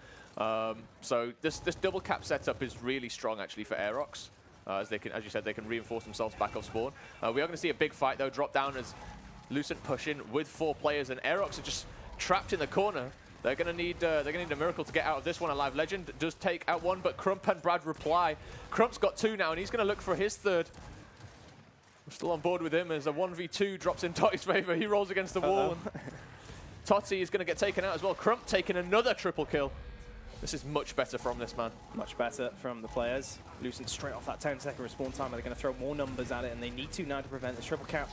Speaker 2: So this double cap setup is really strong actually for Aerox. As they can, as you said, they can reinforce themselves back off spawn. We are going to see a big fight though, drop down as Lucent push in with 4 players, and Aerox are just trapped in the corner. They're going to need a miracle to get out of this one alive. Legend does take out 1, but Crump and Brad reply. Crump's got 2 now, and he's going to look for his third. We're still on board with him as a 1v2 drops in Totti's favor. He rolls against the wall. And Totti is going to get taken out as well. Crump taking another triple kill. This is much better from this man.
Speaker 3: Much better from the players. Lucent straight off that 10-second respawn time. They're going to throw more numbers at it, and they need to now to prevent this triple cap.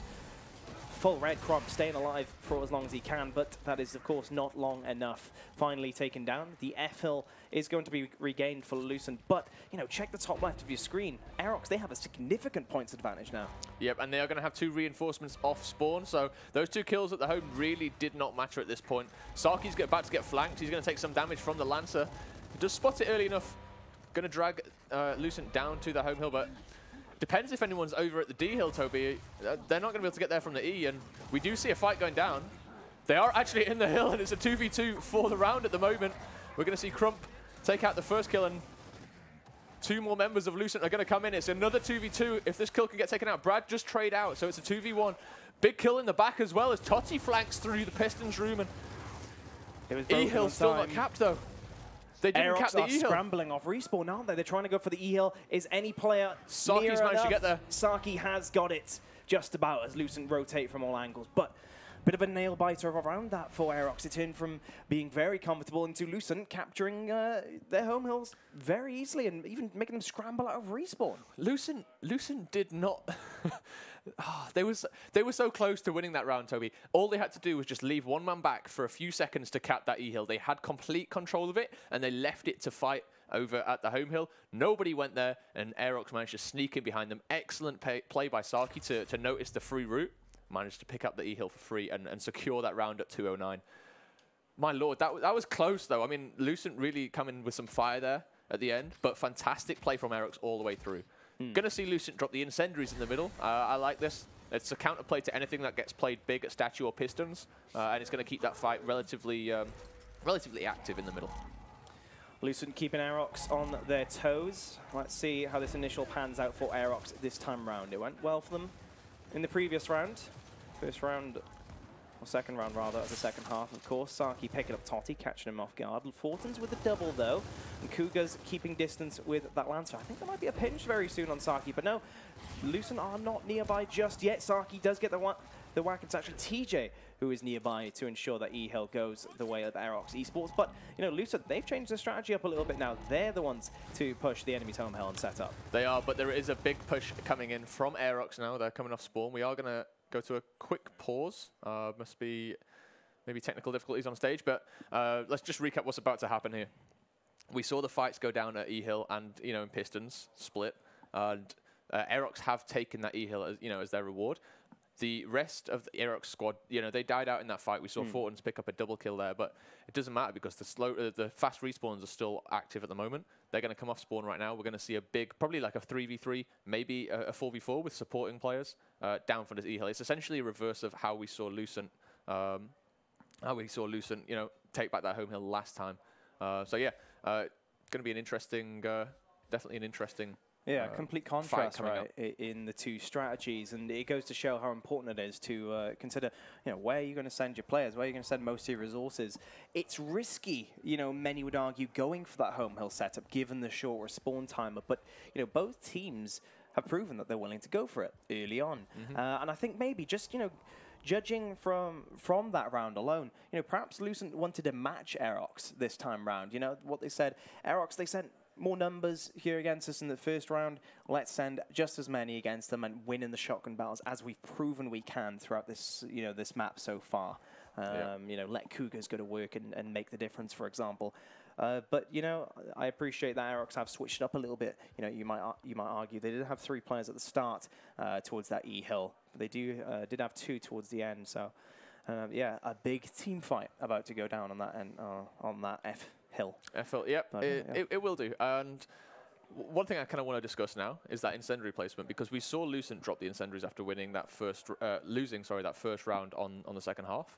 Speaker 3: Full red Crump staying alive for as long as he can, but that is, of course, not long enough. Finally taken down. The F hill is going to be regained for Lucent, but, you know, check the top left of your screen. Aerox, they have a significant points advantage now.
Speaker 2: Yep, and they are going to have 2 reinforcements off spawn, so those 2 kills at the home really did not matter at this point. Saki's about to get flanked. He's going to take some damage from the Lancer. He does spot it early enough. Going to drag Lucent down to the home hill, but depends if anyone's over at the D hill, Toby. They're not going to be able to get there from the E, and we do see a fight going down. They are actually in the hill, and it's a 2v2 for the round at the moment. We're going to see Crump take out the first kill, and 2 more members of Lucent are going to come in. It's another 2v2. If this kill can get taken out, Brad just trade out, so it's a 2v1. Big kill in the back as well as Totti flanks through the Pistons room, and E-hill still not capped, though. They didn't cap the E-hill.
Speaker 3: Scrambling off respawn, aren't they? They're trying to go for the E-hill. Is any player
Speaker 2: Saki's managed to get there.
Speaker 3: Saki has got it just about as Lucent rotate from all angles. But a bit of a nail-biter around that for Aerox. It turned from being very comfortable into Lucent capturing their home hills very easily and even making them scramble out of respawn.
Speaker 2: Lucent did not... They were so close to winning that round, Toby. All they had to do was just leave 1 man back for a few seconds to cap that E-hill. They had complete control of it, and they left it to fight over at the home hill. Nobody went there, and Aerox managed to sneak in behind them. Excellent play by Saki to notice the free route. Managed to pick up the E-hill for free and secure that round at 209. My lord, that was close, though. I mean, Lucent really coming with some fire there at the end, but fantastic play from Aerox all the way through. Going to see Lucent drop the incendiaries in the middle. I like this. It's a counterplay to anything that gets played big at statue or pistons, and it's going to keep that fight relatively active in the middle.
Speaker 3: Lucent keeping Aerox on their toes. Let's see how this initial pans out for Aerox this time round. It went well for them in the previous round. First round, or second round rather, of the second half, of course. Saki picking up Totti, catching him off guard. Fortin's with the double, though. And Cougar's keeping distance with that Lancer. I think there might be a pinch very soon on Saki, but no. Lucent are not nearby just yet. Saki does get the the WAC. It's actually TJ who is nearby to ensure that EGL goes the way of Aerox Esports. But, you know, Lucent, they've changed their strategy up a little bit now. They're the ones to push the enemy's home hell and set up.
Speaker 2: They are, but there is a big push coming in from Aerox now. They're coming off spawn. We are going to go to a quick pause. Must be maybe technical difficulties on stage, but let's just recap what's about to happen here. We saw the fights go down at EGL and, you know, in Pistons split, and Aerox have taken that EGL as, you know, as their reward. The rest of the Aerox squad, you know, they died out in that fight. We saw Fortins pick up a double kill there, but it doesn't matter because the fast respawns are still active at the moment. They're going to come off spawn right now. We're going to see a big, probably like a 3v3, maybe a 4v4 with supporting players down for this EGL. It's essentially a reverse of how we saw Lucent, you know, take back that home hill last time. So yeah, going to be an interesting, definitely an interesting.
Speaker 3: Yeah, complete contrast, right, in the two strategies, and it goes to show how important it is to consider, you know, where you're going to send your players, where you're going to send most of your resources. It's risky, you know, many would argue, going for that home hill setup, given the short respawn timer, but, you know, both teams have proven that they're willing to go for it early on. And I think maybe just, you know, judging from that round alone, you know, perhaps Lucent wanted to match Aerox this time round. You know, what they said, Aerox, they sent more numbers here against us in the first round. Let's send just as many against them and win in the shotgun battles as we've proven we can throughout this, you know, this map so far. You know, let Cougars go to work and make the difference, for example. But, you know, I appreciate that Aerox have switched it up a little bit. You know, you might argue they did have 3 players at the start towards that E-hill. They did have 2 towards the end. So, yeah, a big team fight about to go down on that end, on that F-hill.
Speaker 2: F-hill, yep, it will do. And one thing I kind of want to discuss now is that incendiary placement, because we saw Lucent drop the incendiaries after winning that losing that first round on the second half.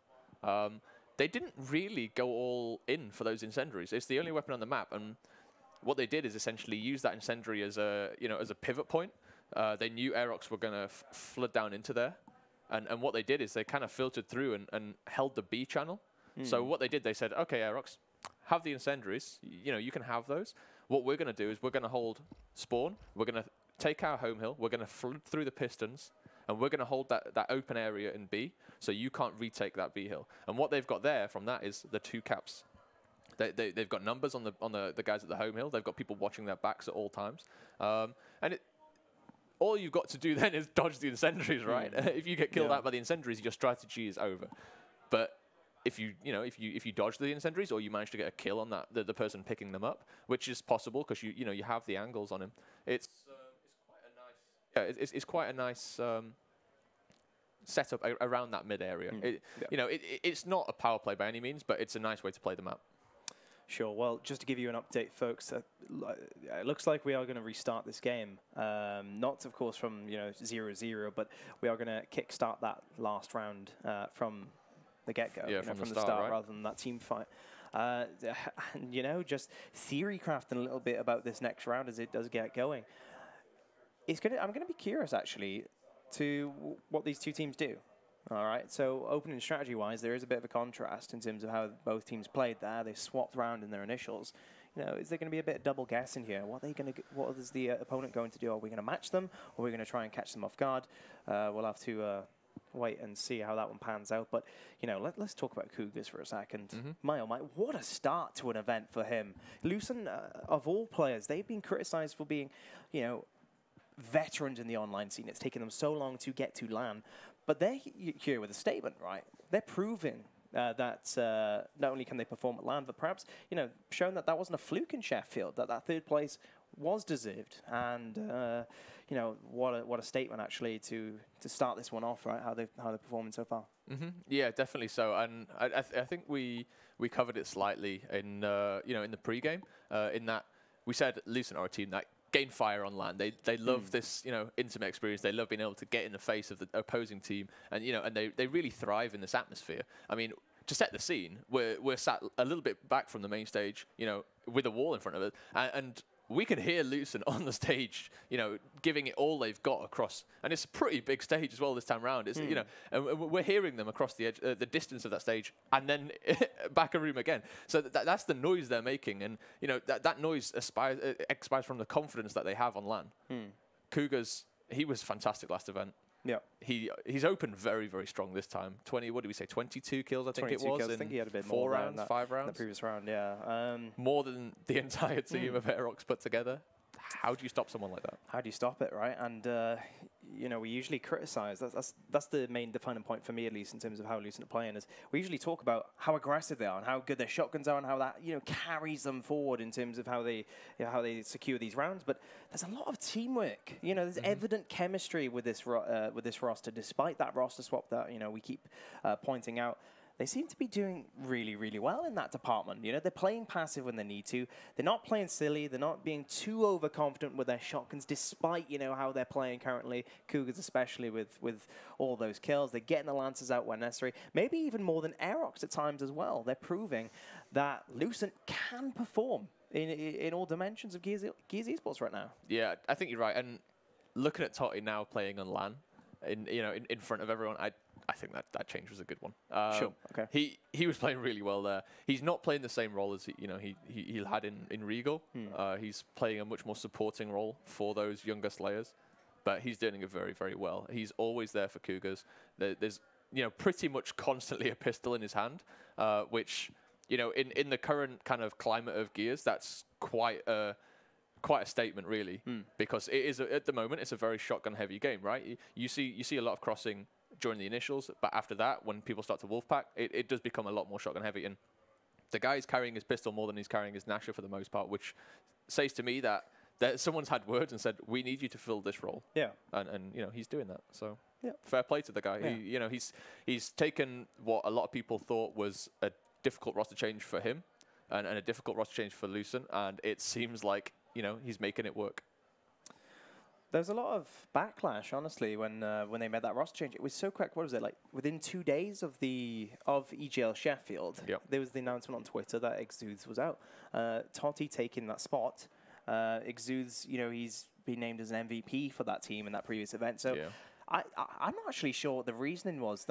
Speaker 2: They didn't really go all in for those incendiaries. It's the only weapon on the map, and what they did is essentially use that incendiary as a, you know, as a pivot point. They knew Aerox were going to flood down into there, and what they did is they kind of filtered through and held the B channel. So what they did, they said, okay, Aerox, have the incendiaries. You know, you can have those. What we're going to do is we're going to hold spawn. We're going to take our home hill. We're going to flood through the pistons. And we're going to hold that open area in B, so you can't retake that B hill. And what they've got there from that is the 2 caps. They've got numbers on the guys at the home hill. They've got people watching their backs at all times. And all you've got to do then is dodge the incendiaries, right? If you get killed out by the incendiaries, your strategy is over. But if you dodge the incendiaries, or you manage to get a kill on that the person picking them up, which is possible because you have the angles on him. It's quite a nice setup around that mid area. You know, it's not a power play by any means, but it's a nice way to play the map.
Speaker 3: Sure. Well, just to give you an update, folks, it looks like we are going to restart this game. Not, of course, from 0-0, but we are going to kickstart that last round from the get-go.
Speaker 2: Yeah,
Speaker 3: from the
Speaker 2: start,
Speaker 3: start,
Speaker 2: right?
Speaker 3: rather than that team fight. And, you know, just theory crafting a little bit about this next round as it does get going. I'm going to be curious, actually, to what these two teams do. All right, so opening strategy-wise, there is a bit of a contrast in terms of how both teams played there. They swapped around in their initials. You know, is there going to be a bit of double guessing here? What is the opponent going to do? Are we going to match them, or are we going to try and catch them off guard? We'll have to wait and see how that one pans out. But, you know, let's talk about Cougars for a second. My oh my, what a start to an event for him. Lucent, of all players, they've been criticized for being, you know, veterans in the online scene. It's taken them so long to get to LAN. But they're here with a statement, right? They're proving that not only can they perform at LAN, but perhaps, you know, showing that that wasn't a fluke in Sheffield, that 3rd place was deserved. And, you know, what a statement, actually, to start this one off, right? How they're performing so far.
Speaker 2: Yeah, definitely so. And I think we covered it slightly in, you know, in the pregame, in that we said Lucent are a team that gain fire on LAN. They love this, you know, intimate experience. They love being able to get in the face of the opposing team, and you know, and they really thrive in this atmosphere. I mean, to set the scene, we're sat a little bit back from the main stage, you know, with a wall in front of us, and we can hear Lucent on the stage, you know, giving it all they've got across, and it's a pretty big stage as well this time round. It's you know, and we're hearing them across the edge, the distance of that stage, and then back a room again. So that's the noise they're making, and you know that noise expires from the confidence that they have on LAN. Cougars, he was fantastic last event.
Speaker 3: Yeah.
Speaker 2: He's opened very, very strong this time. 20, what did we say, 22 kills, I think it
Speaker 3: 22
Speaker 2: was.
Speaker 3: kills. I
Speaker 2: in
Speaker 3: think he had a bit
Speaker 2: 4
Speaker 3: more there in
Speaker 2: rounds,
Speaker 3: that-
Speaker 2: 5
Speaker 3: in
Speaker 2: rounds.
Speaker 3: the previous round, yeah.
Speaker 2: More than the entire team of Aerox put together. How do you stop someone like that?
Speaker 3: How do you stop it, right? And you know, we usually criticize. That's the main defining point for me, at least, in terms of how Lucent are playing. Is we usually talk about how aggressive they are and how good their shotguns are and how that carries them forward in terms of how they secure these rounds. But there's a lot of teamwork. You know, there's evident chemistry with this roster, despite that roster swap that we keep pointing out. They seem to be doing really, really well in that department. You know, they're playing passive when they need to. They're not playing silly. They're not being too overconfident with their shotguns, despite, how they're playing currently. Cougars especially with all those kills. They're getting the Lancers out when necessary. Maybe even more than Aerox at times as well. They're proving that Lucent can perform in all dimensions of Gears Esports right now.
Speaker 2: Yeah, I think you're right. And looking at Totty now playing on LAN, in front of everyone, I think that change was a good one.
Speaker 3: Sure. Okay.
Speaker 2: He was playing really well there. He's not playing the same role as he had in Regal. He's playing a much more supporting role for those younger Slayers, but he's doing it very, very well. He's always there for Cougars. There's pretty much constantly a pistol in his hand, which in the current kind of climate of Gears, that's quite a statement, really, because it is at the moment it's a very shotgun heavy game, right? You see a lot of crossing during the initials, but after that, when people start to wolfpack, it does become a lot more shotgun heavy. And the guy's carrying his pistol more than he's carrying his Nasher for the most part, which says to me that someone's had words and said, we need you to fill this role.
Speaker 3: Yeah.
Speaker 2: And he's doing that. So
Speaker 3: yeah,
Speaker 2: fair play to the guy.
Speaker 3: Yeah.
Speaker 2: He's taken what a lot of people thought was a difficult roster change for him and a difficult roster change for Lucent, and it seems like he's making it work.
Speaker 3: There's a lot of backlash, honestly, when they made that roster change. It was so quick. What was it, like within 2 days of EGL Sheffield?
Speaker 2: Yep.
Speaker 3: There was the announcement on Twitter that Exudes was out. Totty taking that spot. Exudes, he's been named as an MVP for that team in that previous event. So.
Speaker 2: Yeah.
Speaker 3: I'm not actually sure what the reasoning was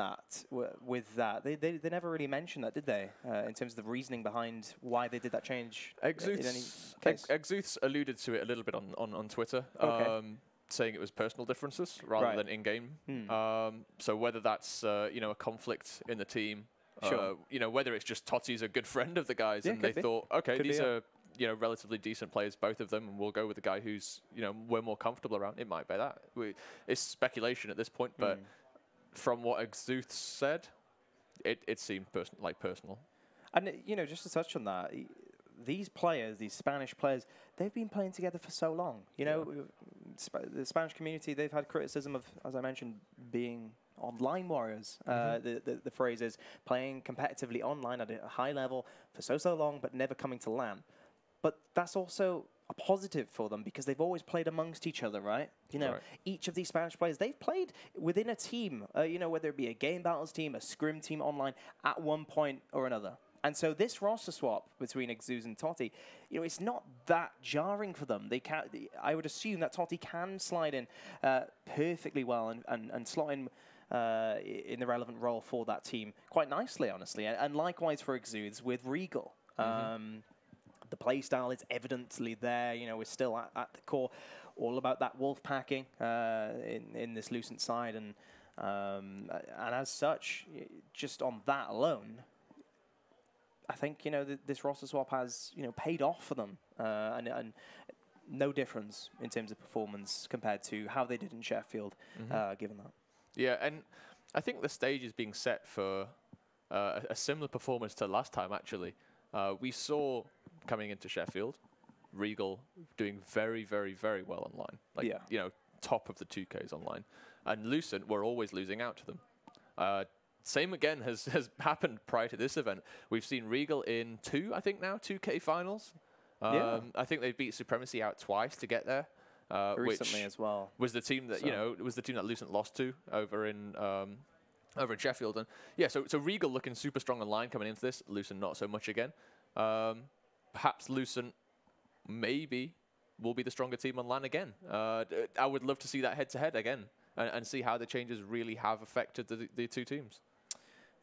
Speaker 3: with that. They never really mentioned that, did they? In terms of the reasoning behind why they did that change.
Speaker 2: Exudes alluded to it a little bit on Twitter, saying it was personal differences rather than in-game. So whether that's a conflict in the team,
Speaker 3: sure.
Speaker 2: Whether it's just Totti's a good friend of the guys and they thought, okay, these are relatively decent players, both of them, and we'll go with the guy who's, we're more comfortable around. It might be that. It's speculation at this point, but from what Exuth said, it seemed personal.
Speaker 3: And, just to touch on that, these players, these Spanish players, they've been playing together for so long. The Spanish community, they've had criticism of, as I mentioned, being online warriors. The phrase is playing competitively online at a high level for so long, but never coming to LAN. But that's also a positive for them because they've always played amongst each other, right? Each of these Spanish players, they've played within a team, whether it be a game battles team, a scrim team online at one point or another. And so this roster swap between Exudes and Totty, it's not that jarring for them. I would assume that Totty can slide in perfectly well and slot in the relevant role for that team quite nicely, honestly. And likewise for Exudes with Regal. The playstyle is evidently there. We're still at the core, all about that wolf packing in this Lucent side, and as such, just on that alone, I think this roster swap has paid off for them, and no difference in terms of performance compared to how they did in Sheffield, given that. Yeah,
Speaker 2: and I think the stage is being set for a similar performance to last time. Actually, we saw. Coming into Sheffield, Regal doing very, very, very well online. Top of the 2Ks online. And Lucent were always losing out to them. Same again has happened prior to this event. We've seen Regal in 2K finals. I think they beat Supremacy out twice to get there.
Speaker 3: Recently as well.
Speaker 2: Was the team that, was the team that Lucent lost to over in Sheffield. And so Regal looking super strong online coming into this. Lucent not so much again. Perhaps Lucent maybe will be the stronger team on LAN again. I would love to see that head-to-head again and see how the changes really have affected the two teams.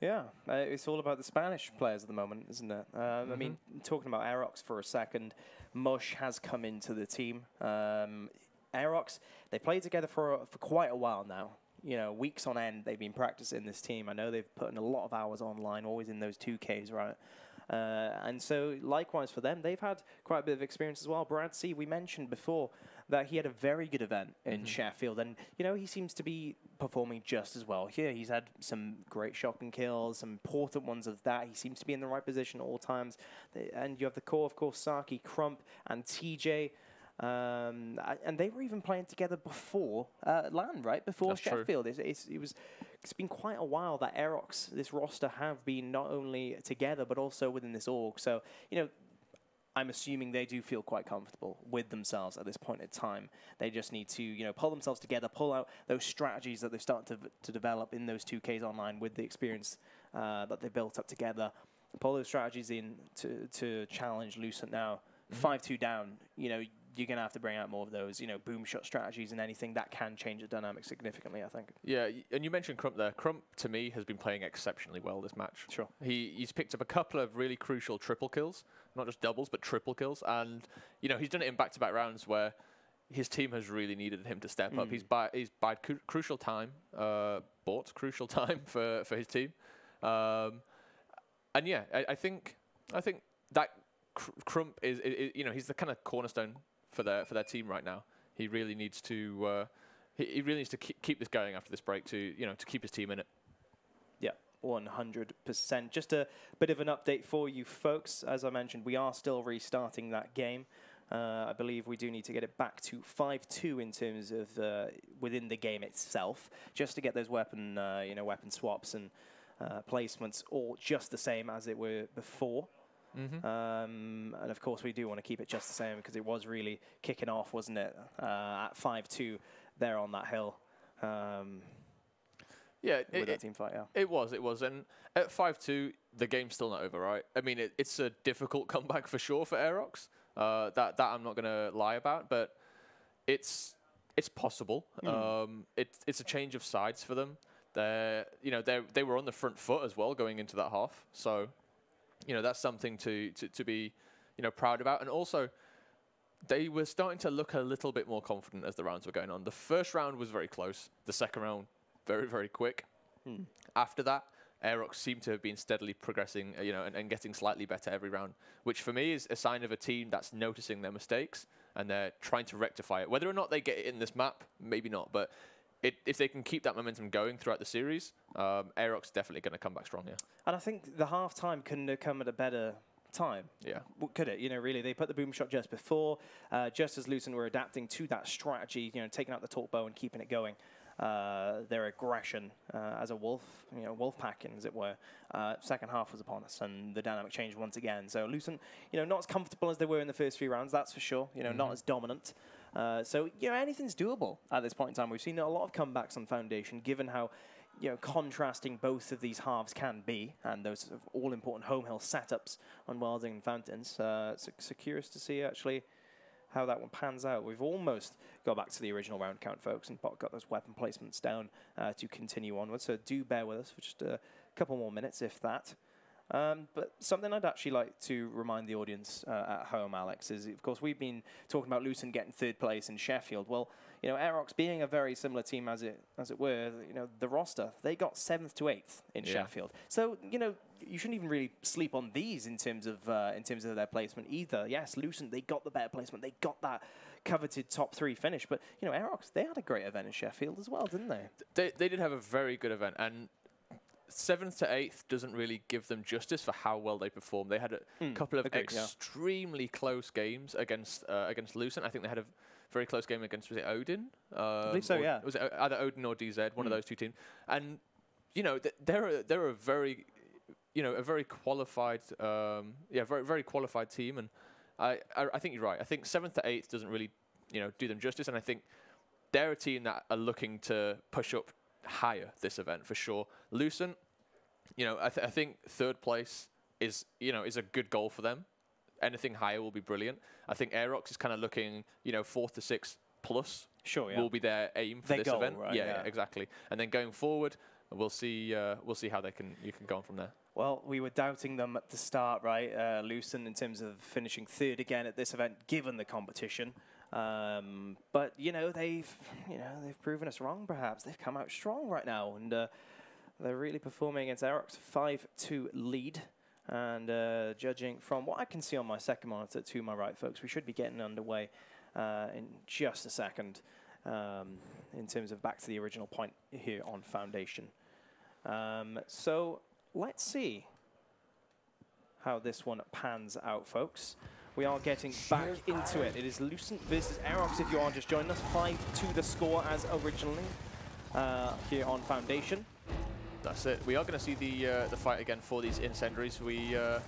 Speaker 3: Yeah, it's all about the Spanish players at the moment, isn't it? I mean, talking about Aerox for a second, Mush has come into the team. Aerox, they played together for quite a while now. weeks on end they've been practicing this team. I know they've put in a lot of hours online, always in those 2Ks, right? And so likewise for them, they've had quite a bit of experience as well. Brad C, we mentioned before that he had a very good event in Sheffield, and he seems to be performing just as well here. He's had some great shotgun kills, some important ones of that. He seems to be in the right position at all times. And you have the core, of course, Saki, Crump, and TJ. And they were even playing together before LAN, right? Before
Speaker 2: That's
Speaker 3: Sheffield. It's been quite a while that Aerox, this roster, have been not only together but also within this org. So, I'm assuming they do feel quite comfortable with themselves at this point in time. They just need to, pull themselves together, pull out those strategies that they've started to develop in those 2Ks online with the experience that they built up together. Pull those strategies in to challenge Lucent now. 5-2 down, you're going to have to bring out more of those, boom shot strategies and anything that can change the dynamic significantly, I think.
Speaker 2: Yeah, and you mentioned Crump there. Crump, to me, has been playing exceptionally well this match.
Speaker 3: Sure.
Speaker 2: He's picked up a couple of really crucial triple kills, not just doubles, but triple kills. And, he's done it in back-to-back rounds where his team has really needed him to step up. He's bought crucial time for his team. And yeah, I think that Crump is he's the kind of cornerstone for their team right now. He really needs to keep this going after this break to keep his team in it.
Speaker 3: Yeah, 100%. Just a bit of an update for you folks. As I mentioned, we are still restarting that game. I believe we do need to get it back to 5-2 in terms of within the game itself, just to get those weapon swaps and placements all just the same as it were before. And of course, we do want to keep it just the same because it was really kicking off, wasn't it? At 5-2 there on that hill.
Speaker 2: Yeah,
Speaker 3: with that team fight. Yeah,
Speaker 2: it was, and at 5-2, the game's still not over, right? I mean, it's a difficult comeback for sure for Aerox. That I'm not going to lie about, but it's possible. It's a change of sides for them. They were on the front foot as well going into that half, so. That's something to be, proud about. And also, they were starting to look a little bit more confident as the rounds were going on. The first round was very close. The second round, very, very quick. After that, Aerox seemed to have been steadily progressing, and getting slightly better every round, which for me is a sign of a team that's noticing their mistakes and they're trying to rectify it. Whether or not they get it in this map, maybe not, but if they can keep that momentum going throughout the series, Aerox is definitely going to come back strong, yeah. And
Speaker 3: I think the half-time couldn't have come at a better time.
Speaker 2: Yeah.
Speaker 3: Could it? Really, they put the boom shot just before, just as Lucent were adapting to that strategy, taking out the torque bow and keeping it going. Their aggression as a wolf pack, as it were. Second half was upon us, and the dynamic changed once again. So Lucent, not as comfortable as they were in the first few rounds, that's for sure. Not as dominant. So anything's doable at this point in time. We've seen a lot of comebacks on Foundation, given how contrasting both of these halves can be, and those sort of all-important home hill setups on Welding and Fountains. So curious to see actually how that one pans out. We've almost got back to the original round count, folks, and got those weapon placements down to continue onwards. So do bear with us for just a couple more minutes, if that. But something I'd actually like to remind the audience at home, Alex, is, of course, we've been talking about Lucent getting third place in Sheffield. Well, Aerox being a very similar team as it were, the roster, they got 7th to 8th in Sheffield. So, you shouldn't even really sleep on these in terms of their placement either. Yes, Lucent, they got the better placement. They got that coveted top 3 finish. But, Aerox, they had a great event in Sheffield as well, didn't they?
Speaker 2: They did have a very good event, and 7th to 8th doesn't really give them justice for how well they performed. They had a couple of extremely close games against Lucent. I think they had a very close game against, was it Odin?
Speaker 3: I believe so, yeah.
Speaker 2: Was it either Odin or DZ, one of those two teams? And, they're a very, a very qualified, very, very qualified team. And I think you're right. I think 7th to 8th doesn't really, do them justice. And I think they're a team that are looking to push up higher this event for sure. Lucent, I think 3rd place is a good goal for them. Anything higher will be brilliant. I think Aerox is kind of looking, 4th to 6th plus.
Speaker 3: Sure, yeah.
Speaker 2: Will be their aim for this event.
Speaker 3: Right,
Speaker 2: yeah, exactly. And then going forward, we'll see how you can go on from there.
Speaker 3: Well, we were doubting them at the start, right? Lucent in terms of finishing 3rd again at this event, given the competition. But they've proven us wrong. Perhaps they've come out strong right now, and they're really performing against Aerox. 5-2 lead, and judging from what I can see on my second monitor to my right, folks, we should be getting underway in just a second. In terms of back to the original point here on Foundation. So let's see how this one pans out, folks. We are getting back into it. It is Lucent versus Aerox if you are just joining us. 5-2 the score as originally here on Foundation.
Speaker 2: That's it. We are going to see the fight again for these incendiaries. We're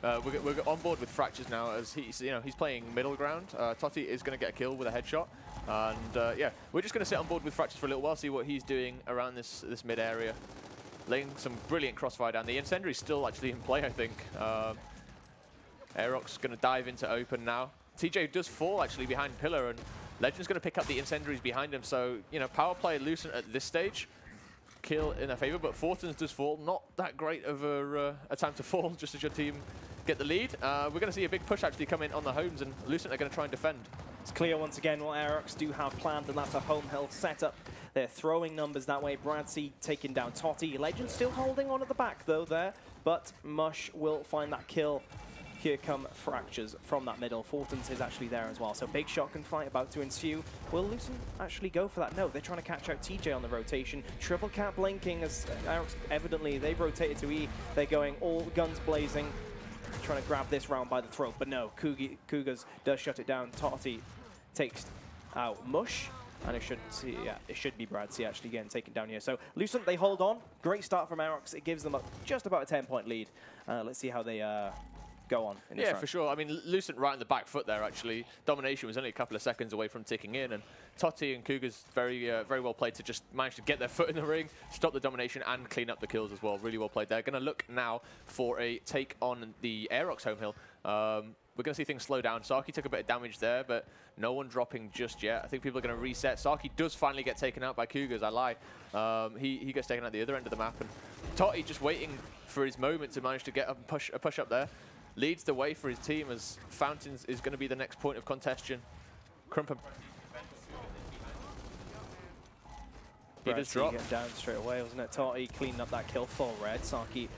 Speaker 2: on board with Fractures now as he's playing middle ground. Totti is going to get a kill with a headshot. And yeah, we're just going to sit on board with Fractures for a little while, see what he's doing around this mid area. Laying some brilliant crossfire down. The incendiary's still actually in play, I think. Aerox going to dive into open now. TJ does fall actually behind Pillar, and Legend's going to pick up the incendiaries behind him. So, power play Lucent at this stage. Kill in their favor, but Fortunes does fall. Not that great of a time to fall, just as your team get the lead. We're going to see a big push actually come in on the homes, and Lucent are going to try and defend.
Speaker 3: It's clear once again what Aerox do have planned, and that's a home hill setup. They're throwing numbers that way. Bradsey taking down Totti. Legend still holding on at the back, though, there. But Mush will find that kill. Here come Fractures from that middle. Fortunes is actually there as well. So big shotgun fight about to ensue. Will Lucent actually go for that? No, they're trying to catch out TJ on the rotation. Triple cap blinking as Aerox, evidently, they've rotated to E. They're going all guns blazing. Trying to grab this round by the throat, but no, Cougars does shut it down. Totti takes out Mush, and it should be Bradsey actually getting taken down here. So Lucent, they hold on. Great start from Aerox. It gives them just about a 10-point lead. Let's see how they go on in this round.
Speaker 2: For sure. I mean, Lucent right on the back foot there, actually. Domination was only a couple of seconds away from ticking in, and Totti and Cougars very well played to just manage to get their foot in the ring, stop the domination, and clean up the kills as well. Really well played. They're going to look now for a take on the Aerox home hill. We're going to see things slow down. Saki took a bit of damage there, but no one dropping just yet. I think people are going to reset. Saki does finally get taken out by Cougars. I lied. He gets taken out the other end of the map, and Totti just waiting for his moment to manage to get a push up there. Leads the way for his team as Fountains is going to be the next point of contention. Crump. He does drop.
Speaker 3: Get down straight away, wasn't it? Totti cleaning up that kill for Red. Saki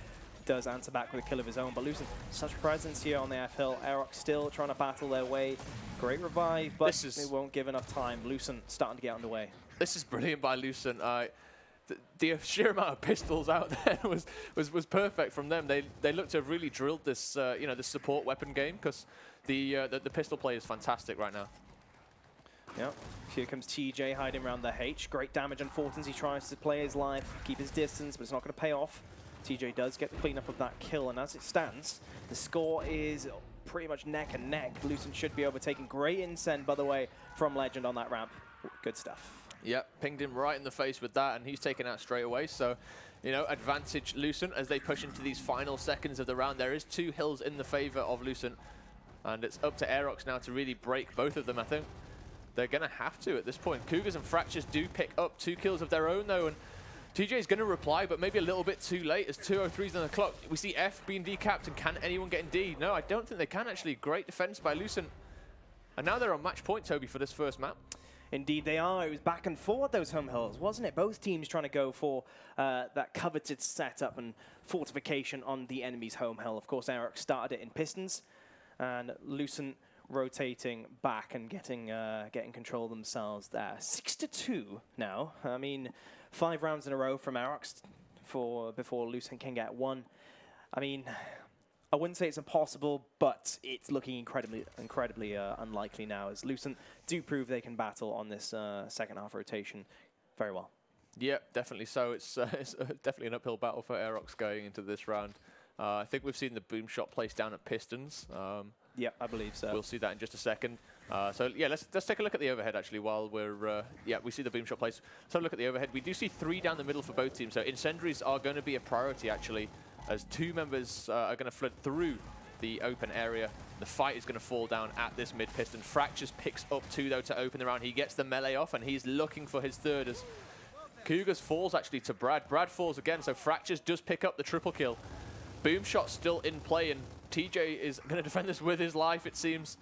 Speaker 3: does answer back with a kill of his own, but Lucent, such presence here on the F hill. Aerox still trying to battle their way. Great revive, but they won't give enough time. Lucent starting to get underway.
Speaker 2: This is brilliant by Lucent. The sheer amount of pistols out there was perfect from them. They looked to have really drilled this this support weapon game, because the pistol play is fantastic right now.
Speaker 3: Yep. Here comes TJ hiding around the H. Great damage on Fortunes. He tries to play his life, keep his distance, but it's not going to pay off. TJ does get the cleanup of that kill, and as it stands, the score is pretty much neck and neck. Lucent should be overtaken. Great incend, by the way, from Legend on that ramp. Good stuff.
Speaker 2: Yep, pinged him right in the face with that, and he's taken out straight away. So, advantage Lucent as they push into these final seconds of the round. There is 2 hills in the favor of Lucent, and it's up to Aerox now to really break both of them, I think. They're going to have to at this point. Cougars and Fractures do pick up 2 kills of their own, though, and TJ is going to reply, but maybe a little bit too late as 2:03's on the clock. We see F being decapped, and can anyone get in D? No, I don't think they can, actually. Great defense by Lucent. And now they're on match point, Toby, for this first map.
Speaker 3: Indeed they are. It was back and forth, those home hills, wasn't it? Both teams trying to go for that coveted setup and fortification on the enemy's home hill. Of course, Aerox started it in Pistons, and Lucent rotating back and getting control themselves there. 6-2 now. I mean, 5 rounds in a row from Aerox before Lucent can get 1. I mean, I wouldn't say it's impossible, but it's looking incredibly unlikely now, as Lucent do prove they can battle on this second half rotation very well.
Speaker 2: Yeah, definitely so. It's definitely an uphill battle for Aerox going into this round. I think we've seen the boom shot placed down at Pistons.
Speaker 3: Yeah, I believe so.
Speaker 2: We'll see that in just a second. So yeah, let's take a look at the overhead actually while we're we see the boom shot place. Let's have a look at the overhead. We do see 3 down the middle for both teams. So incendiaries are going to be a priority actually, as 2 members are going to flood through the open area. The fight is going to fall down at this mid piston. Fractures picks up 2 though to open the round. He gets the melee off, and he's looking for his 3rd as Cougars falls actually to Brad. Brad falls again, so Fractures does pick up the triple kill. Boom shot still in play, and TJ is going to defend this with his life, it seems.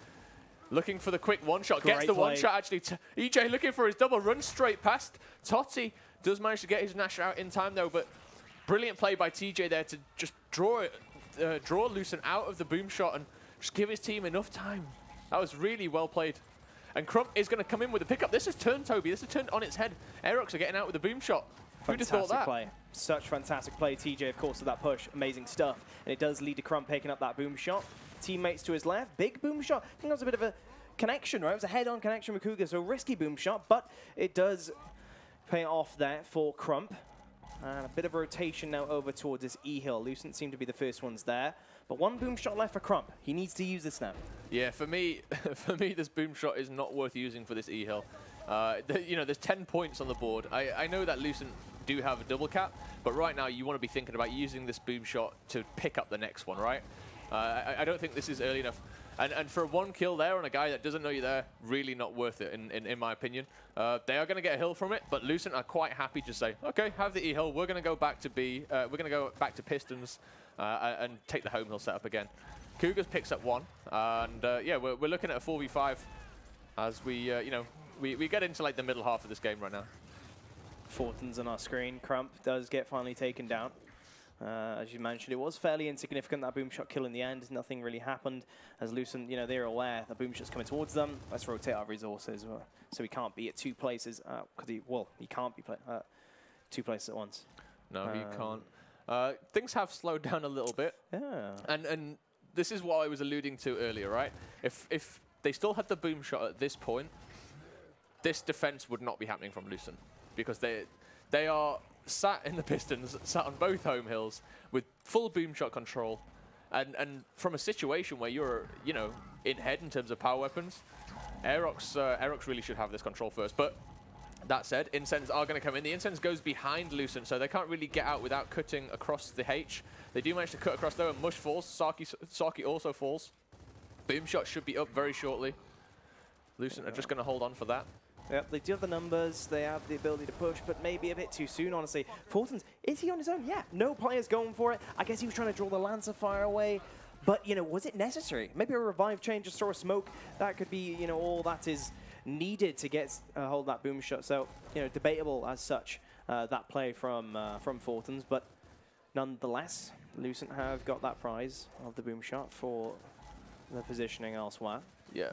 Speaker 2: looking for the quick one-shot.
Speaker 3: Great
Speaker 2: Gets the
Speaker 3: play.
Speaker 2: one-shot, actually. EJ looking for his double, run straight past. Totti does manage to get his Nash out in time, though, but brilliant play by TJ there to just draw Lucent out of the boom shot and just give his team enough time. That was really well played. And Crump is going to come in with a pickup. This is turned, Toby. This is turned on its head. Aerox are getting out with the boom shot. Who'd have thought that?
Speaker 3: Play. Such fantastic play. TJ, of course, with that push. Amazing stuff. And it does lead to Crump picking up that boom shot. Teammates to his left. Big boom shot. I think that was a bit of a connection, right? It was a head-on connection with Cougar, so risky boom shot, but it does pay off there for Crump. And a bit of rotation now over towards this E-Hill. Lucent seem to be the first ones there. But one boom shot left for Crump. He needs to use this now.
Speaker 2: Yeah, for me, this boom shot is not worth using for this E-Hill. You know, there's 10 points on the board. I know that Lucent do have a double cap, but right now you want to be thinking about using this boom shot to pick up the next one, right? I don't think this is early enough. And for one kill there on a guy that doesn't know you're there, really not worth it, in my opinion. They are going to get a hill from it, but Lucent are quite happy to say, okay, have the E-Hill. We're going to go back to B. We're going to go back to Pistons and take the home hill setup again. Cougars picks up one, and yeah, we're looking at a 4v5 as we, you know, we get into like the middle half of this game right now.
Speaker 3: Fortin's on our screen. Crump does get finally taken down. As you mentioned, it was fairly insignificant, that boom shot kill in the end. Nothing really happened as Lucent, you know, they're aware the boom shot's coming towards them. Let's rotate our resources. So he can't be at two places, because he can't be two places at once.
Speaker 2: No, he can't. Things have slowed down a little bit.
Speaker 3: Yeah.
Speaker 2: And this is what I was alluding to earlier, right? If they still had the boom shot at this point, this defense would not be happening from Lucent, because they are sat in the Pistons, sat on both home hills with full boom shot control, and from a situation where you're, you know, in head in terms of power weapons, Aerox really should have this control first. But that said, Incense are going to come in. The Incense goes behind Lucent, so they can't really get out without cutting across the H. They do manage to cut across though, and Mush falls. Saki also falls. Boom shot should be up very shortly. Lucent are just going to hold on for that.
Speaker 3: Yep, they do have the numbers, they have the ability to push, but maybe a bit too soon, honestly. Fortins, is he on his own? Yeah, no players going for it. I guess he was trying to draw the Lancer fire away, but, you know, was it necessary? Maybe a revive chain, just throw a smoke. That could be, you know, all that is needed to get hold of that boom shot. So, you know, debatable as such, that play from Fortins, but nonetheless, Lucent have got that prize of the boom shot for the positioning elsewhere.
Speaker 2: Yeah.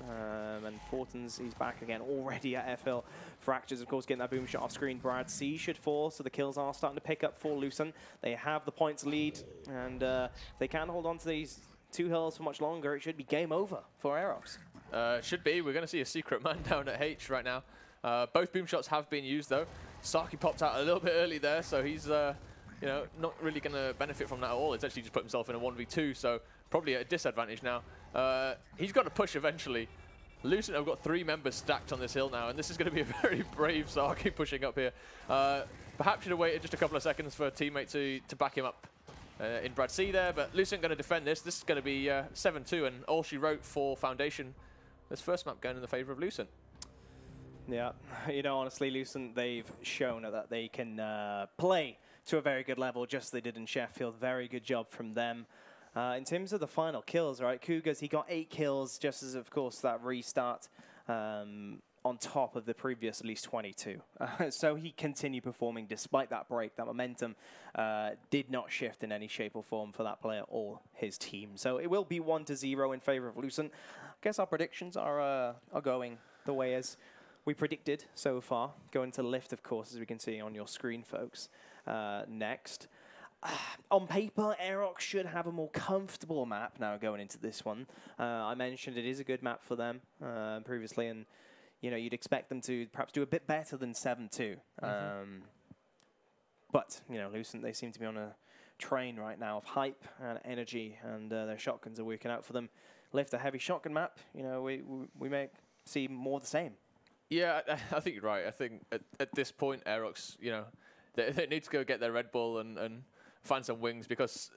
Speaker 3: And Fortins, he's back again already at FL. Fractures, of course, getting that boom shot off screen. Brad C should fall, so the kills are starting to pick up for Lucent. They have the points lead, and if they can hold on to these two hills for much longer, it should be game over for Aerox.
Speaker 2: Should be. We're going to see a secret man down at H right now. Both boom shots have been used, though. Saki popped out a little bit early there, so he's you know, not really going to benefit from that at all. It's actually just put himself in a 1v2, so probably at a disadvantage now. He's got to push eventually. Lucent have got 3 members stacked on this hill now, and this is going to be a very brave Saki pushing up here. Perhaps should have waited just a couple of seconds for a teammate to back him up in Brad C there, but Lucent going to defend this. This is going to be 7-2, and all she wrote for Foundation. This first map going in the favor of Lucent.
Speaker 3: Yeah, you know, honestly, Lucent, they've shown that they can play to a very good level, just as they did in Sheffield. Very good job from them. In terms of the final kills, right, Cougars, he got 8 kills, just as, of course, that restart on top of the previous at least 22. So he continued performing despite that break. That momentum did not shift in any shape or form for that player or his team. So it will be 1-0 in favor of Lucent. I guess our predictions are going the way as we predicted so far. Going to lift, of course, as we can see on your screen, folks, next. On paper, Aerox should have a more comfortable map now going into this one. I mentioned it is a good map for them previously, and you know, you'd expect them to perhaps do a bit better than 7-2. But you know, Lucent, they seem to be on a train right now of hype and energy, and their shotguns are working out for them. Lift a heavy shotgun map, you know, we may see more of the same.
Speaker 2: Yeah, I think you're right. I think at this point, Aerox, you know, they need to go get their Red Bull and find some wings, because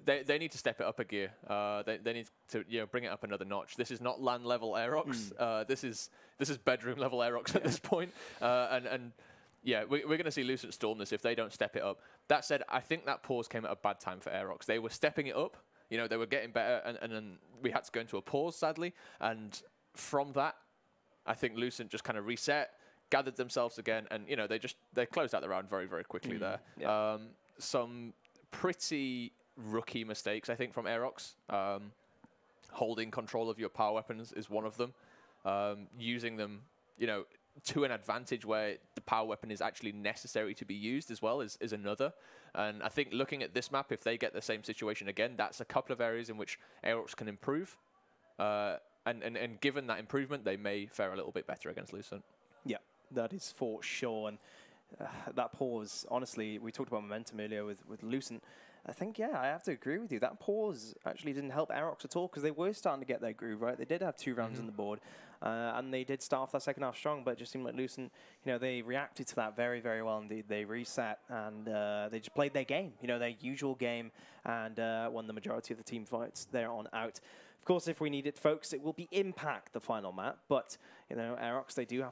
Speaker 2: they need to step it up a gear. They need to, you know, bring it up another notch. This is not LAN level Aerox. This is bedroom level Aerox at this point. And yeah, we're going to see Lucent storm this if they don't step it up. That said, I think that pause came at a bad time for Aerox. They were stepping it up. You know, they were getting better, and then we had to go into a pause, sadly. And from that, I think Lucent just kind of reset, gathered themselves again, and you know they closed out the round very, very quickly there.
Speaker 3: Yeah.
Speaker 2: Some pretty rookie mistakes, I think, from Aerox. Holding control of your power weapons is one of them. Using them, you know, to an advantage where the power weapon is actually necessary to be used as well is another. And I think looking at this map, if they get the same situation again, that's a couple of areas in which Aerox can improve. And given that improvement, they may fare a little bit better against Lucent.
Speaker 3: Yeah, that is for sure. And that pause, honestly, we talked about momentum earlier with Lucent. I think, yeah, I have to agree with you. That pause actually didn't help Aerox at all because they were starting to get their groove, right? They did have 2 rounds on the board, and they did start off that second half strong, but it just seemed like Lucent, you know, they reacted to that very, very well indeed. They reset, and they just played their game, you know, their usual game, and won the majority of the team fights there on out. Of course, if we need it, folks, it will be Impact, the final map, but, you know, Aerox, they do have to